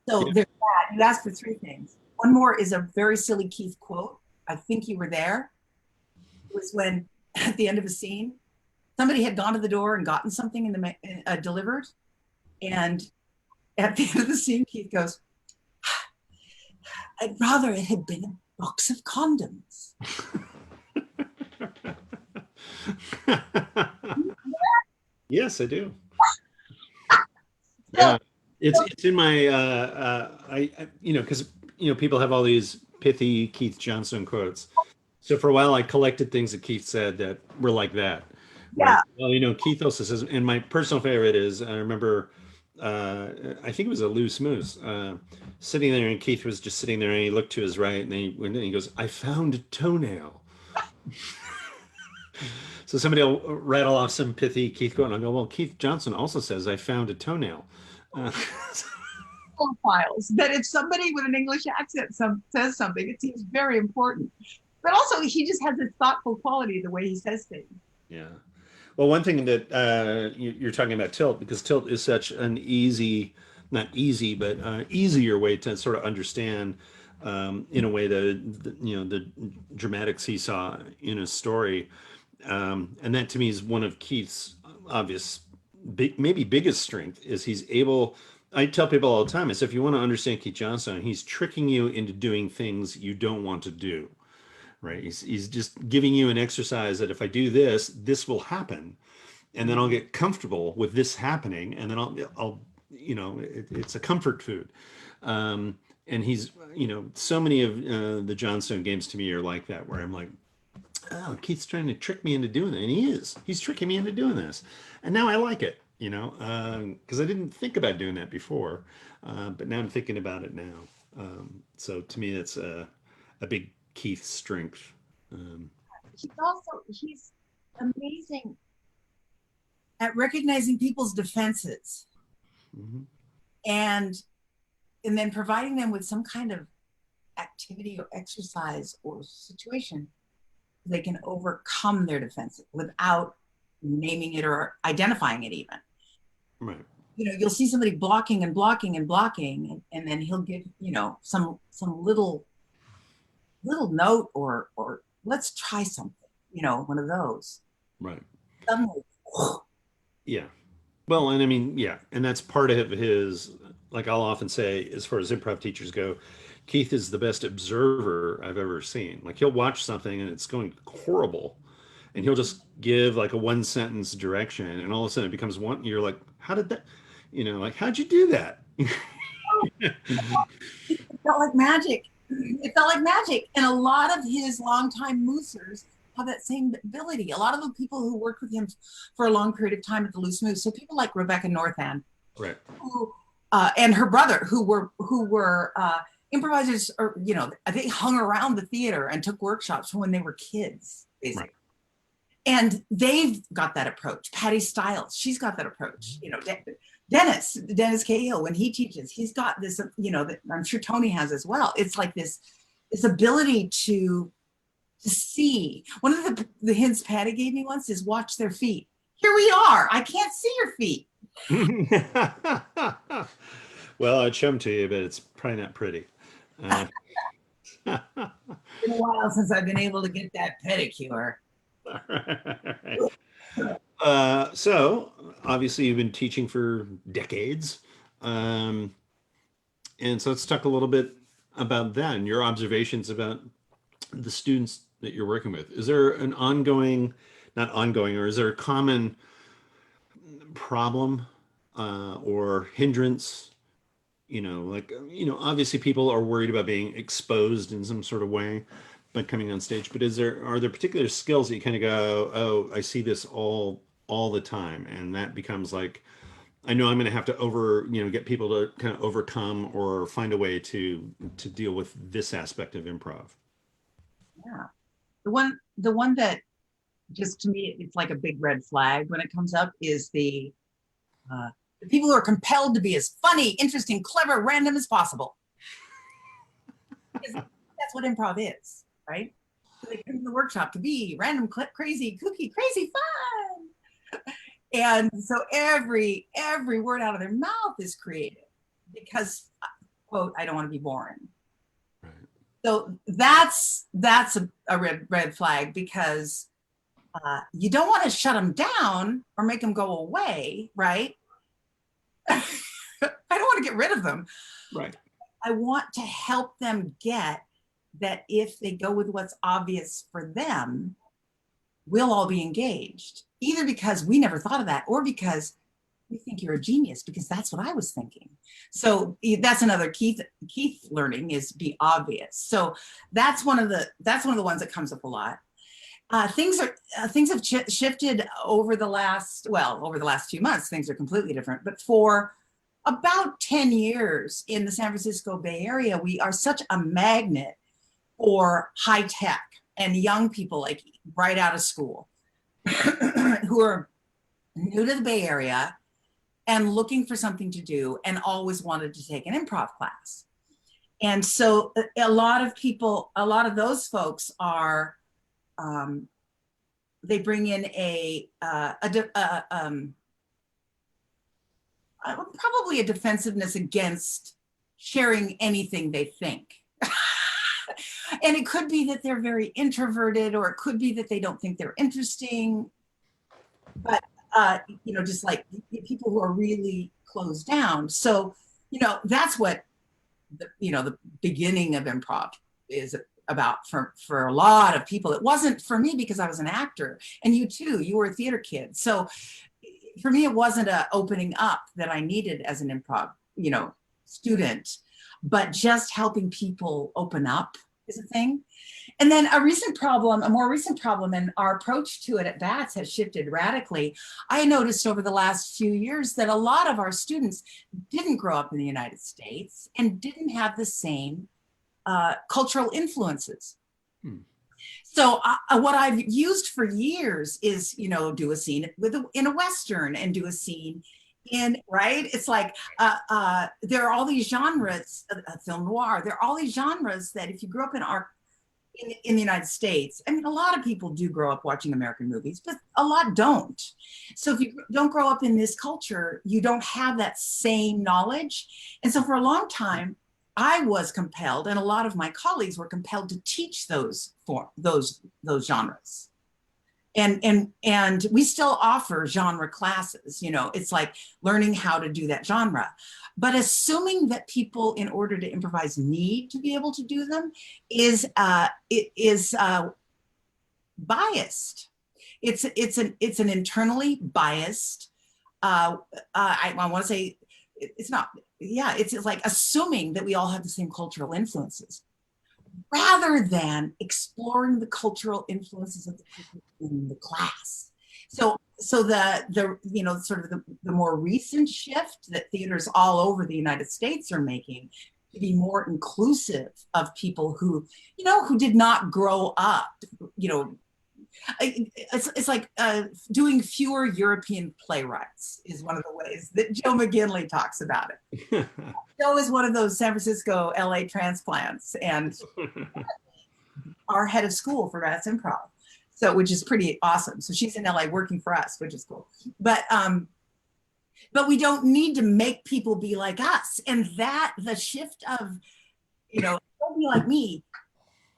So there's that. You asked for three things. One more is a very silly Keith quote. I think you were there. It was when at the end of a scene, somebody had gone to the door and gotten something delivered. And at the end of the scene, Keith goes, I'd rather it had been a box of condoms. Yes, I do. Yeah, it's in my because people have all these pithy Keith Johnson quotes. So for a while, I collected things that Keith said that were like that. Yeah. Right? Well, Keith also says, and my personal favorite is, I remember, I think it was a Loose Moose, sitting there, and Keith was just sitting there, and he looked to his right, and he goes, I found a toenail. So somebody will rattle off some pithy Keith quote, and I'll go, well, Keith Johnson also says, I found a toenail. Files that if somebody with an English accent says something, it seems very important. But also, he just has this thoughtful quality the way he says things. Yeah. Well, one thing that you're talking about tilt, because tilt is such an not easy, but easier way to sort of understand in a way the dramatic seesaw in a story. And that to me is one of Keith's obvious, maybe biggest strength is he's able. I tell people all the time, is if you want to understand Keith Johnson, he's tricking you into doing things you don't want to do. Right. He's just giving you an exercise that if I do this, this will happen. And then I'll get comfortable with this happening. And then I'll it's a comfort food. And he's, so many of the Johnstone games to me are like that, where I'm like, oh, Keith's trying to trick me into doing it. And he's tricking me into doing this. And now I like it, because I didn't think about doing that before. But now I'm thinking about it now. So to me, that's a big Keith's strength. He's amazing at recognizing people's defenses, mm-hmm. and then providing them with some kind of activity or exercise or situation they can overcome their defenses without naming it or identifying it even. Right. You'll see somebody blocking and blocking and blocking, and then he'll give some little note or let's try something, one of those. Right. Suddenly, yeah. Well, and I mean, yeah. And that's part of his, like I'll often say, as far as improv teachers go, Keith is the best observer I've ever seen. Like he'll watch something and it's going horrible, and he'll just give like a one sentence direction, and all of a sudden it becomes one. You're like, how did that, how'd you do that? It felt like magic. It felt like magic. And a lot of his longtime moosers have that same ability. A lot of the people who worked with him for a long period of time at the Loose Moose, so people like Rebecca Northand, right, who, and her brother, who were improvisers, or they hung around the theater and took workshops when they were kids, basically. Right. And they've got that approach. Patty Stiles, she's got that approach. Dennis Cahill, when he teaches, he's got this, that I'm sure Tony has as well. It's like this ability to see. One of the hints Patty gave me once is watch their feet. Here we are. I can't see your feet. Well, I'd show them to you, but it's probably not pretty. while since I've been able to get that pedicure. So obviously you've been teaching for decades. And so let's talk a little bit about that and your observations about the students that you're working with. Is there an ongoing, not ongoing, or is there a common problem or hindrance? Obviously people are worried about being exposed in some sort of way by coming on stage, but are there particular skills that you kind of go, oh, I see this all the time, and that becomes like, I know I'm going to have to get people to kind of overcome or find a way to deal with this aspect of improv? Yeah. The one that just to me, it's like a big red flag when it comes up is the people who are compelled to be as funny, interesting, clever, random as possible. Because that's what improv is, right? So they come to the workshop to be random, crazy, kooky, crazy fun. And so every word out of their mouth is creative because, quote, I don't want to be boring. Right. So that's a red flag because you don't want to shut them down or make them go away, right? I don't want to get rid of them. Right. I want to help them get that if they go with what's obvious for them, we'll all be engaged, either because we never thought of that or because we think you're a genius, because that's what I was thinking. So that's another Keith learning is be obvious. So that's one of the ones that comes up a lot. Things have shifted over the last few months. Things are completely different. But for about 10 years in the San Francisco Bay Area, we are such a magnet for high tech and young people like right out of school who are new to the Bay Area and looking for something to do and always wanted to take an improv class. And so a lot of those folks are, they bring in probably a defensiveness against sharing anything they think. And it could be that they're very introverted, or it could be that they don't think they're interesting. But, just like people who are really closed down. So, that's what, the beginning of improv is about for a lot of people. It wasn't for me because I was an actor, and you too, you were a theater kid. So for me, it wasn't a opening up that I needed as an improv, student, but just helping people open up is a thing. And then a more recent problem, and our approach to it at BATS has shifted radically. I noticed over the last few years that a lot of our students didn't grow up in the United States and didn't have the same cultural influences. So what I've used for years is, do a scene in a Western and do a scene right? It's like, there are all these genres, film noir, there are all these genres that if you grew up in the United States, I mean, a lot of people do grow up watching American movies, but a lot don't. So if you don't grow up in this culture, you don't have that same knowledge. And so for a long time, I was compelled, and a lot of my colleagues were compelled to teach those genres. And we still offer genre classes, it's like learning how to do that genre. But assuming that people, in order to improvise, need to be able to do them is biased. It's an internally biased, I want to say, it's not, yeah, it's like assuming that we all have the same cultural influences, rather than exploring the cultural influences of the people in the class. So the sort of the more recent shift that theaters all over the United States are making to be more inclusive of people who did not grow up, it's like doing fewer European playwrights is one of the ways that Joe McGinley talks about it. Joe is one of those San Francisco, LA transplants, and our head of school for BATS Improv, which is pretty awesome. So she's in LA working for us, which is cool. But we don't need to make people be like us. And that the shift of, don't be like me,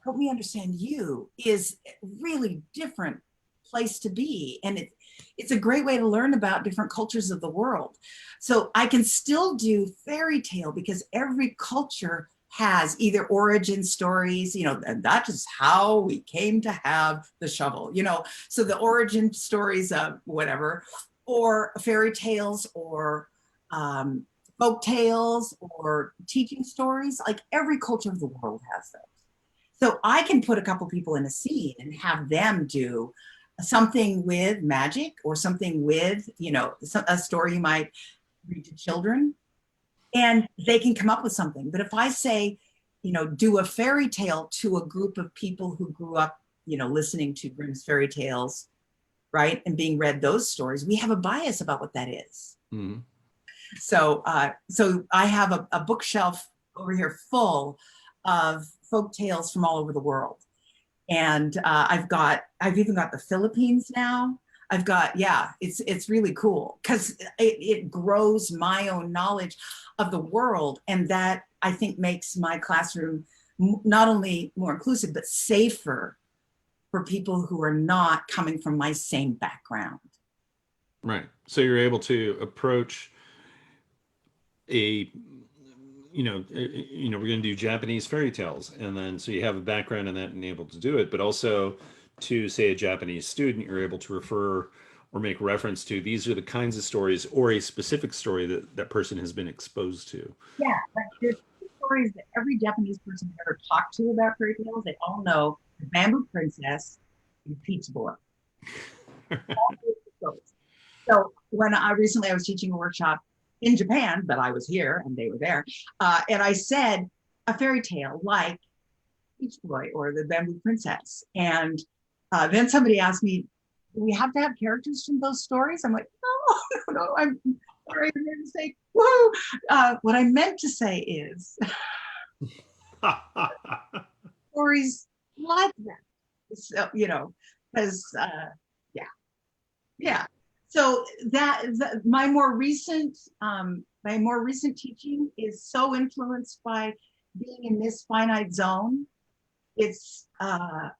help me understand you is a really different place to be. And it's a great way to learn about different cultures of the world. So I can still do fairy tale because every culture has either origin stories, and that is how we came to have the shovel, so the origin stories of whatever, or fairy tales, or folk tales, or teaching stories. Like every culture of the world has those. So I can put a couple people in a scene and have them do something with magic, or something with, a story you might read to children, and they can come up with something. But if I say, do a fairy tale to a group of people who grew up, listening to Grimm's fairy tales, right, and being read those stories, we have a bias about what that is. Mm-hmm. So I have a bookshelf over here full of folk tales from all over the world. And I've even got the Philippines now. It's really cool because it grows my own knowledge of the world. And that, I think, makes my classroom not only more inclusive, but safer for people who are not coming from my same background. Right. So you're able to approach we're going to do Japanese fairy tales. And then, so you have a background in that and able to do it, but also to, say, a Japanese student, you're able to refer or make reference to, these are the kinds of stories, or a specific story that that person has been exposed to. Yeah, like there's stories that every Japanese person I've ever talked to about fairy tales, they all know the Bamboo Princess and Peach Boy. So when I was teaching a workshop in Japan, but I was here and they were there, and I said a fairy tale like Peach Boy or the Bamboo Princess, and then somebody asked me, "Do we have to have characters from those stories?" I'm like, "No, I'm sorry, I'm going to say woo." What I meant to say is stories like that. So because yeah. So my more recent teaching is so influenced by being in this finite zone. It's and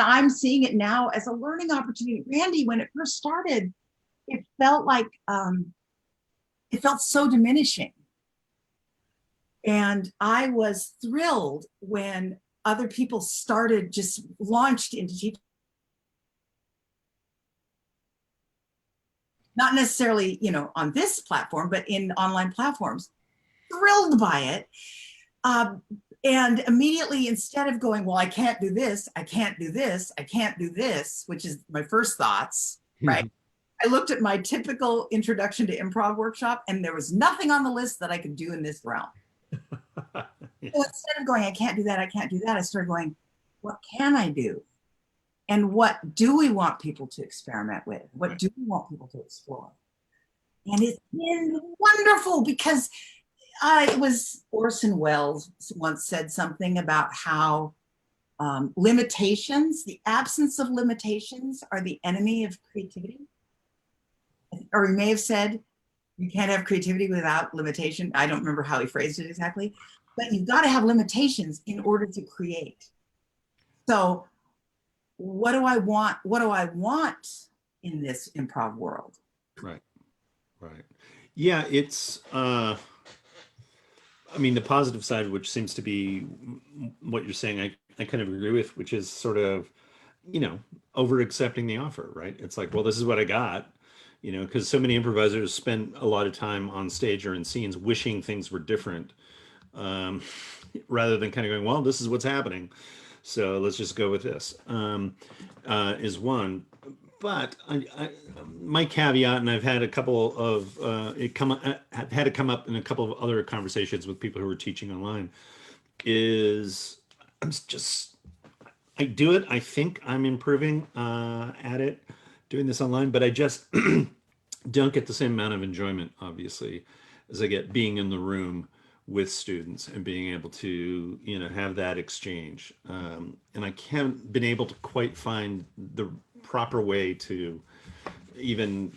I'm seeing it now as a learning opportunity. Randy, when it first started, it felt so diminishing, and I was thrilled when other people just launched into teaching. Not necessarily, on this platform, but in online platforms, thrilled by it. And immediately, instead of going, well, I can't do this, I can't do this, I can't do this, which is my first thoughts, right? I looked at my typical introduction to improv workshop, and there was nothing on the list that I could do in this realm. Yeah. So instead of going, I can't do that, I started going, what can I do? And what do we want people to experiment with? What do we want people to explore? And it's been wonderful because it was Orson Welles once said something about how limitations, the absence of limitations, are the enemy of creativity. Or he may have said, you can't have creativity without limitation. I don't remember how he phrased it exactly, but you've got to have limitations in order to create. So what do I want? What do I want in this improv world? Right. Yeah, it's the positive side, which seems to be what you're saying, I kind of agree with, which is sort of, over accepting the offer, right? It's like, well, this is what I got, because so many improvisers spend a lot of time on stage or in scenes wishing things were different, rather than kind of going, well, this is what's happening, so let's just go with this, is one. But my caveat, and I've had a couple of I've had it come up in a couple of other conversations with people who are teaching online, is I do it. I think I'm improving at it, doing this online, but I just don't get the same amount of enjoyment, obviously, as I get being in the room with students and being able to, have that exchange. And I haven't been able to quite find the proper way to even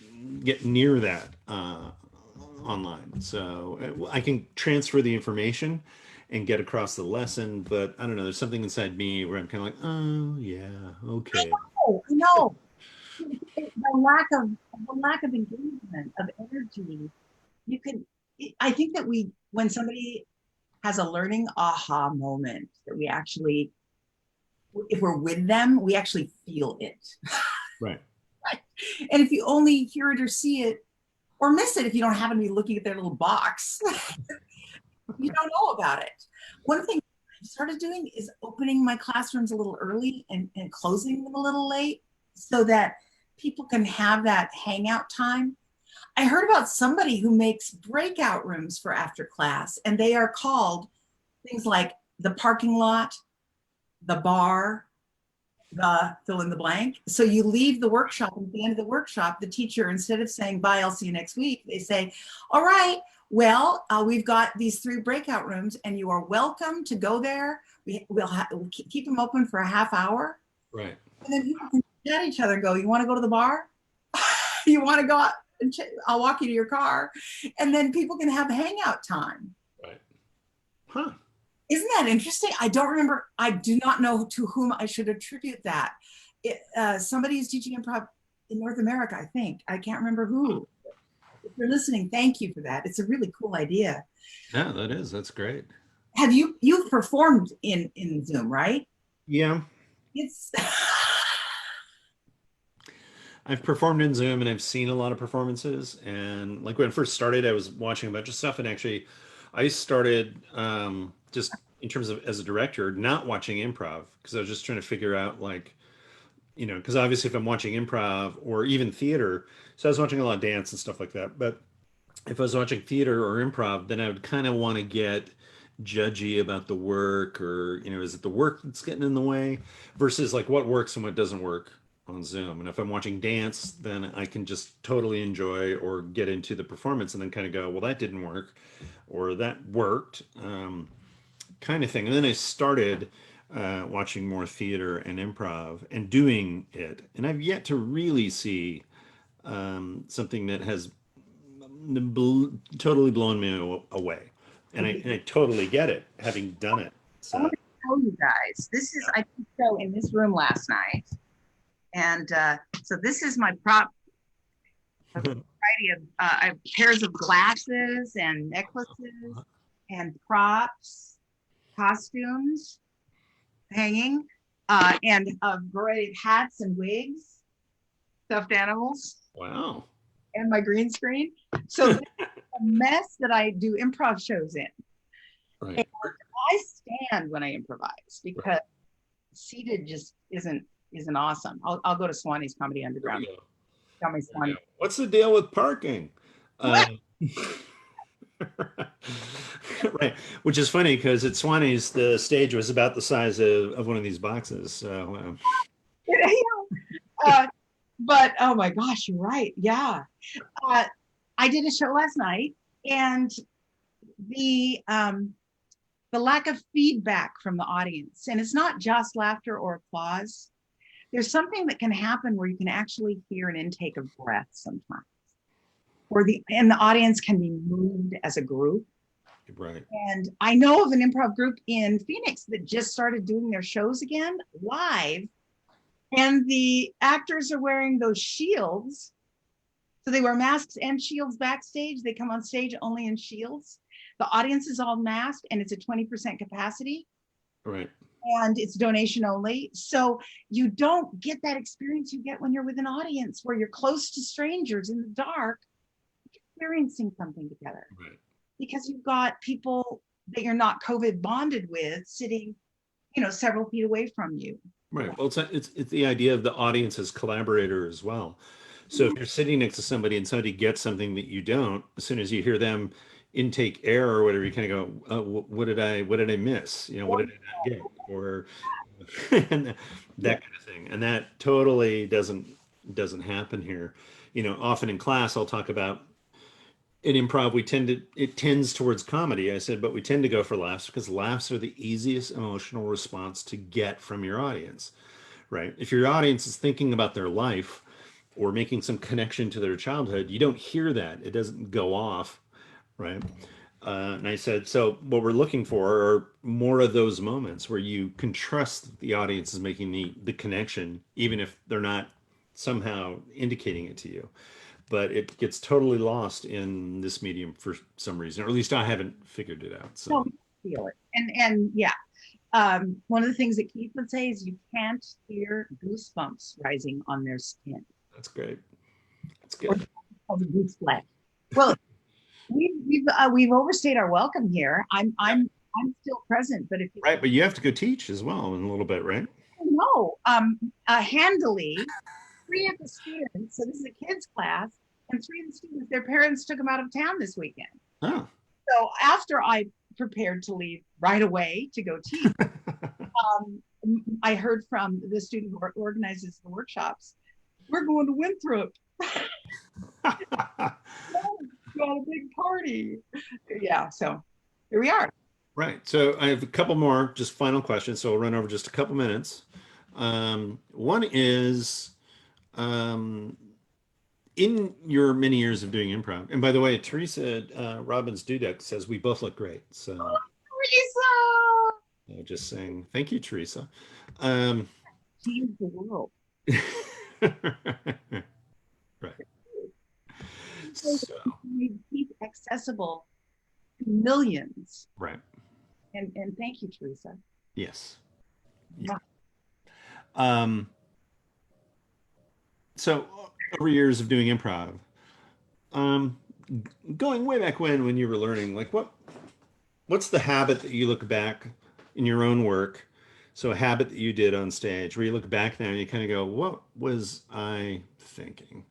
get near that online. So I can transfer the information and get across the lesson. But I don't know, there's something inside me where I'm kind of like, oh yeah, okay. I know. The lack of engagement, of energy. You can, I think that when somebody has a learning aha moment, that we actually, if we're with them, we actually feel it. Right. And if you only hear it or see it or miss it, if you don't happen to be looking at their little box, you don't know about it. One thing I started doing is opening my classrooms a little early and closing them a little late so that people can have that hangout time. I heard about somebody who makes breakout rooms for after class, and they are called things like the parking lot, the bar, the fill in the blank. So you leave the workshop, and at the end of the workshop, the teacher, instead of saying, bye, I'll see you next week, they say, all right, well, we've got these 3 breakout rooms and you are welcome to go there. We'll keep them open for a half hour. Right. And then people can chat each other and go, you want to go to the bar? You want to go out? I'll walk you to your car. And then people can have hangout time. Right. Huh. Isn't that interesting? I don't remember. I do not know to whom I should attribute that. Somebody is teaching improv in North America, I think. I can't remember who. If you're listening, thank you for that. It's a really cool idea. Yeah, that is. That's great. You've performed in Zoom, right? Yeah. It's I've performed in Zoom and I've seen a lot of performances. And like when I first started, I was watching a bunch of stuff. And actually, I started just in terms of as a director, not watching improv because I was just trying to figure out like, you know, because obviously if I'm watching improv or even theater, so I was watching a lot of dance and stuff like that. But if I was watching theater or improv, then I would kind of want to get judgy about the work or, you know, is it the work that's getting in the way versus like what works and what doesn't work on Zoom. And if I'm watching dance, then I can just totally enjoy or get into the performance and then kind of go, well, that didn't work or that worked, kind of thing. And then I started watching more theater and improv and doing it. And I've yet to really see something that has totally blown me away. And I totally get it, having done it. I So want to tell you guys, I did a show in this room last night. And so this is my prop. A variety of I have pairs of glasses and necklaces and props, costumes hanging, and a variety of hats and wigs, stuffed animals, wow. and my green screen. So this is a mess that I do improv shows in. Right. And I stand when I improvise because seated just isn't awesome. I'll go to Swanee's Comedy Underground. Tell me, Swanee. What's the deal with parking? Right, which is funny because at Swanee's the stage was about the size of one of these boxes. So, but oh my gosh, you're right. Yeah, I did a show last night, and the lack of feedback from the audience, and it's not just laughter or applause. There's something that can happen where you can actually hear an intake of breath sometimes, and the audience can be moved as a group. right. And I know of an improv group in Phoenix that just started doing their shows again live, and the actors are wearing those shields. So they wear masks and shields backstage. They come on stage only in shields. The audience is all masked, and it's a 20% capacity. Right. And it's donation only. So you don't get that experience you get when you're with an audience where you're close to strangers in the dark, experiencing something together. Right. Because you've got people that you're not COVID bonded with sitting, several feet away from you. Right. Well, it's the idea of the audience as collaborator as well. So if you're sitting next to somebody and somebody gets something that you don't, as soon as you hear them intake air or whatever, you kind of go, oh, what did I miss? What did I not get? Or and that kind of thing. And that totally doesn't happen here. Often in class, I'll talk about in improv, it tends towards comedy. I said, but we tend to go for laughs because laughs are the easiest emotional response to get from your audience, right? If your audience is thinking about their life or making some connection to their childhood, you don't hear that. It doesn't go off, right? And I said, so what we're looking for are more of those moments where you can trust that the audience is making the connection, even if they're not somehow indicating it to you. But it gets totally lost in this medium for some reason, or at least I haven't figured it out. No, So feel it. And yeah, one of the things that Keith would say is you can't hear goosebumps rising on their skin. that's great. That's Or good. goose flesh. Well, we've overstayed our welcome here. I'm still present, but if you Right, but you have to go teach as well in a little bit, right? know, handily, three of the students, so this is a kids class, and three of the students, their parents took them out of town this weekend. Oh. So after I prepared to leave right away to go teach, I heard from the student who organizes the workshops, we're going to Winthrop. Got a big party. Yeah, so here we are. Right. So I have a couple more just final questions. So we'll run over just a couple minutes. One is in your many years of doing improv, and by the way, Teresa Robbins Dudek says we both look great. So just saying thank you, Teresa. Change the world. Right. So, keep accessible to millions. right. And thank you, Teresa. Yes. Yeah. Um, so over years of doing improv, going way back when you were learning, like what's the habit that you look back in your own work? So a habit that you did on stage where you look back there and you kind of go, what was I thinking?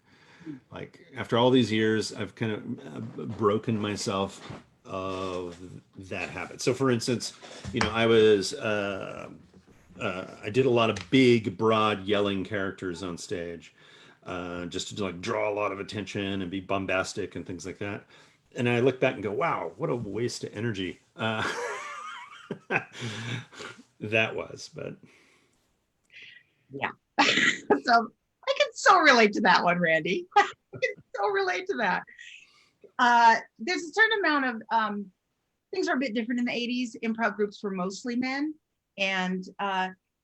Like after all these years, I've kind of broken myself of that habit. So for instance, I did a lot of big, broad yelling characters on stage, just to like draw a lot of attention and be bombastic and things like that. And I look back and go, wow, what a waste of energy that was. But yeah. So I can so relate to that one, Randy. I can so relate to that. There's a certain amount of things are a bit different in the 80s. Improv groups were mostly men. And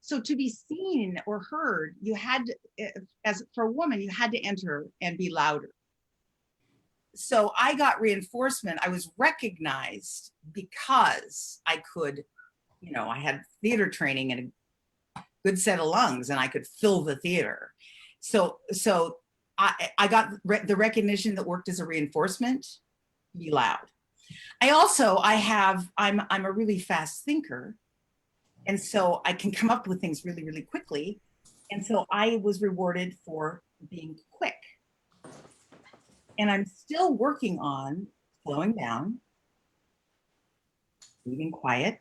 so to be seen or heard, you had to, as for a woman, you had to enter and be louder. So I got reinforcement. I was recognized because I could, I had theater training and a good set of lungs and I could fill the theater. So I got the recognition that worked as a reinforcement, be loud. I'm a really fast thinker. And so I can come up with things really, really quickly. And so I was rewarded for being quick. And I'm still working on slowing down, being quiet,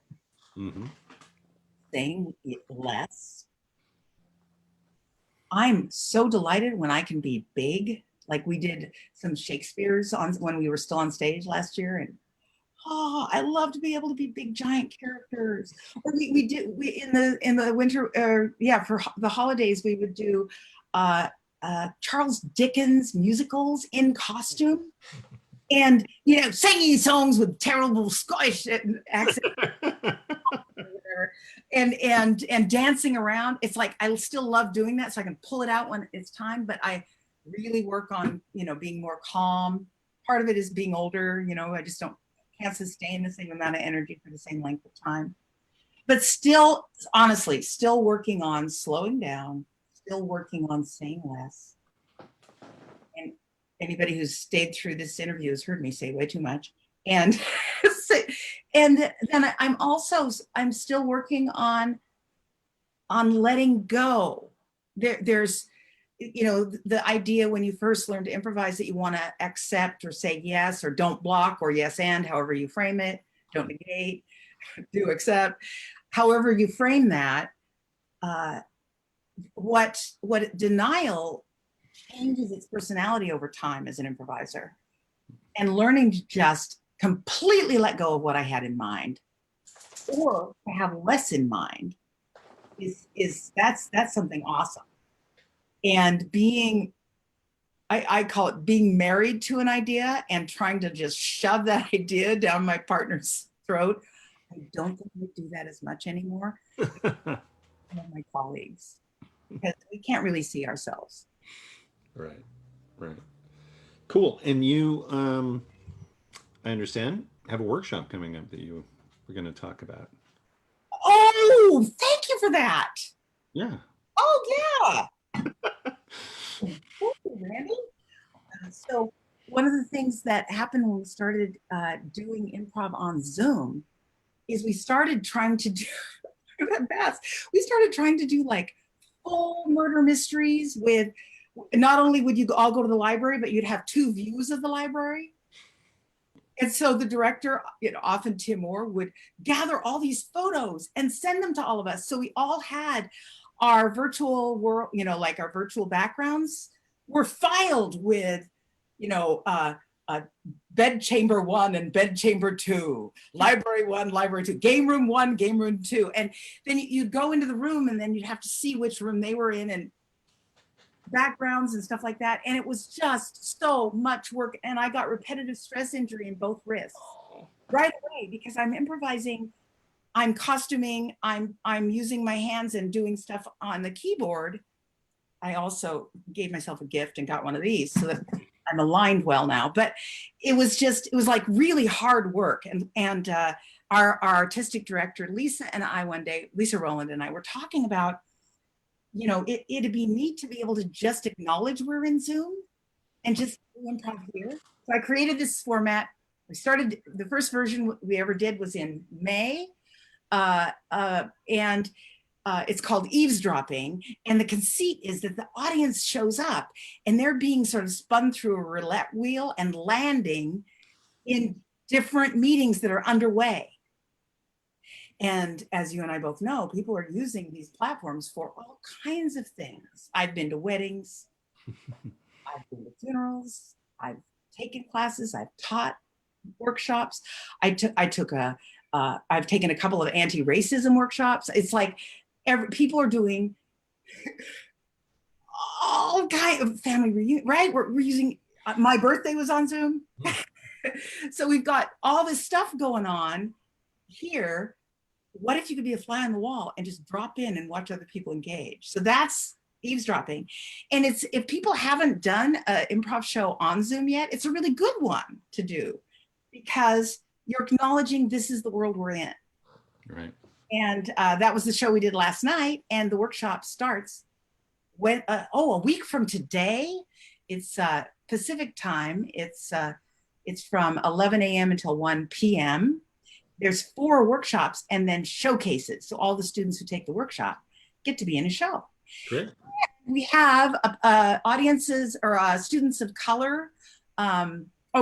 saying less. I'm so delighted when I can be big. Like we did some Shakespeare's when we were still on stage last year, and I love to be able to be big giant characters. Or we in the winter, for the holidays we would do Charles Dickens musicals in costume, and singing songs with terrible Scottish accent. And dancing around. It's like I still love doing that, so I can pull it out when it's time, but I really work on being more calm. Part of it is being older. I just can't sustain the same amount of energy for the same length of time, but still, honestly, still working on slowing down, still working on saying less. And anybody who's stayed through this interview has heard me say way too much. And and then I'm still working on letting go. There's the idea when you first learn to improvise that you want to accept or say yes, or don't block, or yes and, however you frame it, don't negate, do accept, however you frame that. What denial changes its personality over time as an improviser, and learning to just completely let go of what I had in mind, or to have less in mind, that's something awesome. And I call it being married to an idea and trying to just shove that idea down my partner's throat. I don't think we do that as much anymore with my colleagues because we can't really see ourselves. Right, right. Cool. And you, I understand, have a workshop coming up that you were going to talk about. Oh, thank you for that. Yeah. Oh, yeah. Thank you, Randy. So one of the things that happened when we started doing improv on Zoom is we started trying to do BATS. We started trying to do like full murder mysteries with not only would you all go to the library, but you'd have two views of the library. And so the director, often Tim Moore, would gather all these photos and send them to all of us. So we all had our virtual world, like our virtual backgrounds were filed with, bed chamber 1 and bed chamber 2, library 1, library 2, game room 1, game room 2. And then you'd go into the room and then you'd have to see which room they were in and backgrounds and stuff like that. And it was just so much work. And I got repetitive stress injury in both wrists right away because I'm improvising, I'm costuming, I'm using my hands and doing stuff on the keyboard. I also gave myself a gift and got one of these so that I'm aligned well now. But it was like really hard work. And our artistic director, Lisa Rowland and I were talking about, it'd be neat to be able to just acknowledge we're in Zoom and just improv here. So I created this format. We started, the first version we ever did was in May. And it's called eavesdropping. And the conceit is that the audience shows up and they're being sort of spun through a roulette wheel and landing in different meetings that are underway. And as you and I both know, people are using these platforms for all kinds of things. I've been to weddings, I've been to funerals, I've taken classes, I've taught workshops. I've taken a couple of anti-racism workshops. It's like people are doing all kinds of family reunion, right? We're using, my birthday was on Zoom. So we've got all this stuff going on here. What if you could be a fly on the wall and just drop in and watch other people engage? So that's eavesdropping. And it's, if people haven't done an improv show on Zoom yet, it's a really good one to do because you're acknowledging this is the world we're in. Right. And that was the show we did last night. And the workshop starts a week from today. It's Pacific time. It's from 11 a.m. until 1 p.m. There's 4 workshops and then showcases. So all the students who take the workshop get to be in a show. Great. We have audiences or students of color,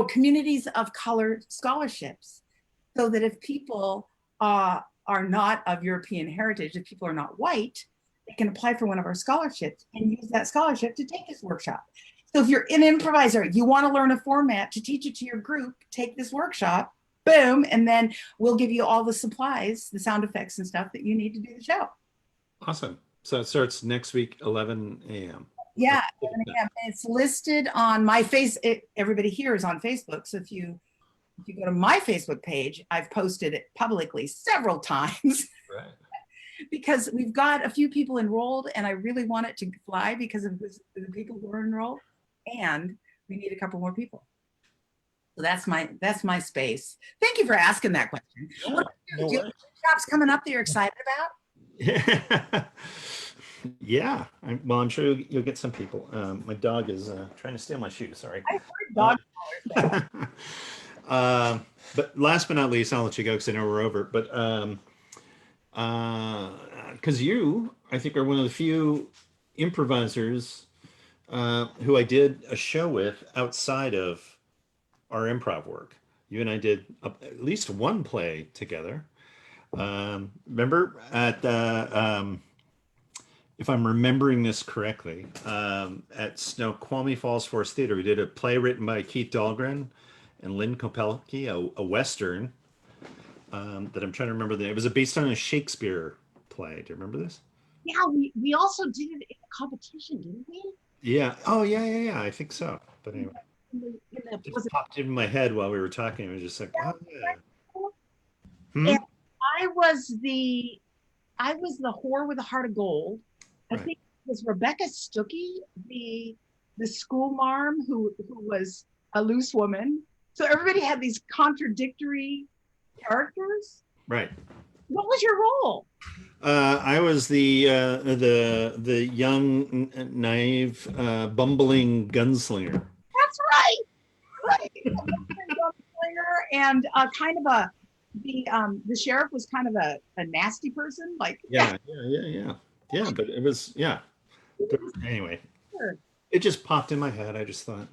communities of color scholarships. So that if people are not of European heritage, if people are not white, they can apply for one of our scholarships and use that scholarship to take this workshop. So if you're an improviser, you want to learn a format to teach it to your group, take this workshop, boom, and then we'll give you all the supplies, the sound effects and stuff that you need to do the show. Awesome. So it starts next week, 11 a.m. Yeah, 11 a.m. And it's listed on my everybody here is on Facebook. So if you go to my Facebook page, I've posted it publicly several times. Right. Because we've got a few people enrolled and I really want it to fly because of the people who are enrolled, and we need a couple more people. So that's my space. Thank you for asking that question. Yeah, What do you have workshops coming up that you're excited about? Yeah. I'm sure you'll get some people. My dog is trying to steal my shoe. Sorry. I heard dog collars. But last but not least, I'll let you go because I know we're over. But because you, I think, are one of the few improvisers who I did a show with outside of our improv work. You and I did at least one play together. Remember at the, if I'm remembering this correctly, at Snoqualmie Falls Forest Theater, we did a play written by Keith Dahlgren and Lynn Kopelke, a Western that I'm trying to remember. It was based on a Shakespeare play. Do you remember this? Yeah, we also did it in a competition, didn't we? Yeah. Oh, yeah, yeah, yeah. I think so. But anyway, it Was just popped in my head while we were talking. I was just like, oh, yeah. it, Hmm? and I I was the whore with a heart of gold. I Right. think it was Rebecca Stuckey, the school marm who was a loose woman. So everybody had these contradictory characters. Right. What was your role? I was the young, naive, bumbling gunslinger. That's right, right. And kind of the sheriff was kind of a nasty person. Like, Yeah, yeah, yeah, yeah. Yeah, but it was, yeah. But anyway, it just popped in my head. I just thought,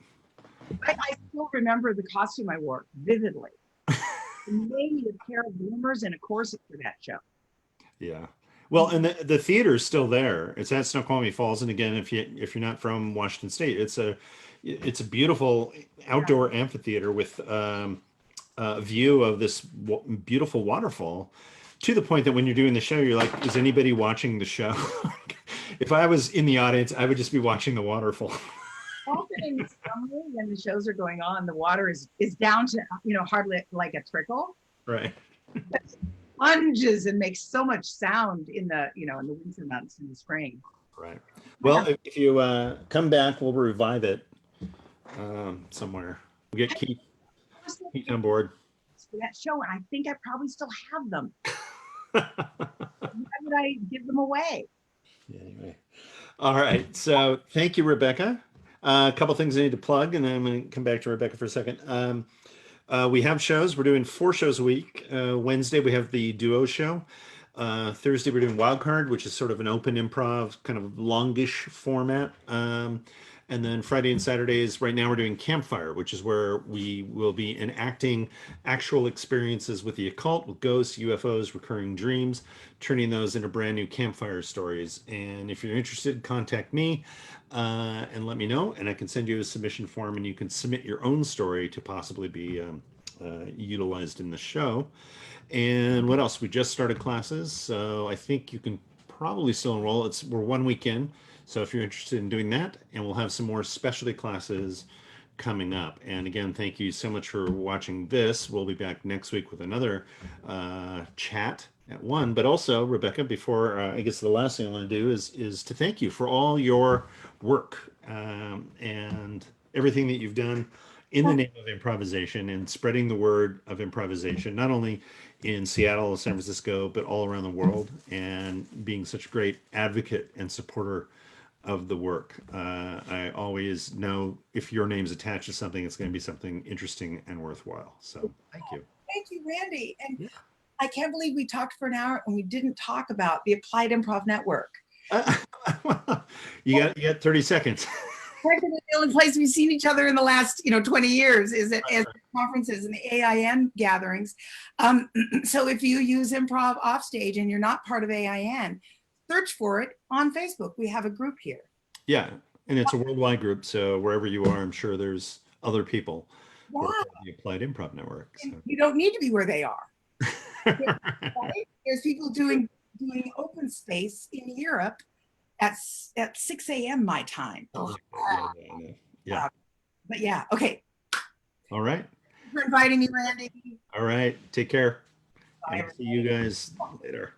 I still remember the costume I wore vividly. It made me a pair of bloomers and a corset for that show. yeah. Well, and the theater is still there. It's at Snoqualmie Falls, and again, if you're not from Washington State, it's a beautiful outdoor amphitheater with a view of this beautiful waterfall. To the point that when you're doing the show, you're like, is anybody watching the show? If I was in the audience, I would just be watching the waterfall. Often in the summer when the shows are going on, the water is down to hardly like a trickle. Right. Plunges and makes so much sound in the winter months in the spring. Right. Well, if you come back, we'll revive it somewhere. We'll get Keith on board. For that show, and I think I probably still have them. Why would I give them away? Anyway. All right. So thank you, Rebecca. A couple things I need to plug, and then I'm going to come back to Rebecca for a second. We have shows. We're doing 4 shows a week. Wednesday, we have the duo show. Thursday, we're doing Wildcard, which is sort of an open improv, kind of longish format. And then Friday and Saturdays, right now we're doing Campfire, which is where we will be enacting actual experiences with the occult, with ghosts, UFOs, recurring dreams, turning those into brand new campfire stories. And if you're interested, contact me and let me know, and I can send you a submission form, and you can submit your own story to possibly be utilized in the show. And what else? We just started classes, so I think you can probably still enroll. We're 1 week in, so if you're interested in doing that, and we'll have some more specialty classes coming up. And again, thank you so much for watching this. We'll be back next week with another chat at 1. But also, Rebecca, before I guess the last thing I want to do is to thank you for all your work and everything that you've done in the name of improvisation and spreading the word of improvisation, not only in Seattle, San Francisco, but all around the world, and being such a great advocate and supporter of the work. I always know if your name's attached to something, it's going to be something interesting and worthwhile. So thank you. Thank you, Randy. And I can't believe we talked for an hour and we didn't talk about the Applied Improv Network. You got 30 seconds. The only place we've seen each other in the last 20 years is at conferences and the AIN gatherings. So if you use improv offstage and you're not part of AIN, search for it on Facebook. We have a group here. Yeah, and it's a worldwide group, so wherever you are, I'm sure there's other people who are part of the Applied Improv Network. So. You don't need to be where they are. Right? There's people doing open space in Europe at 6 a.m. my time. Yeah. But yeah, okay. All right. Thanks for inviting me, Randy. All right. Take care. Bye. I'll see you guys later.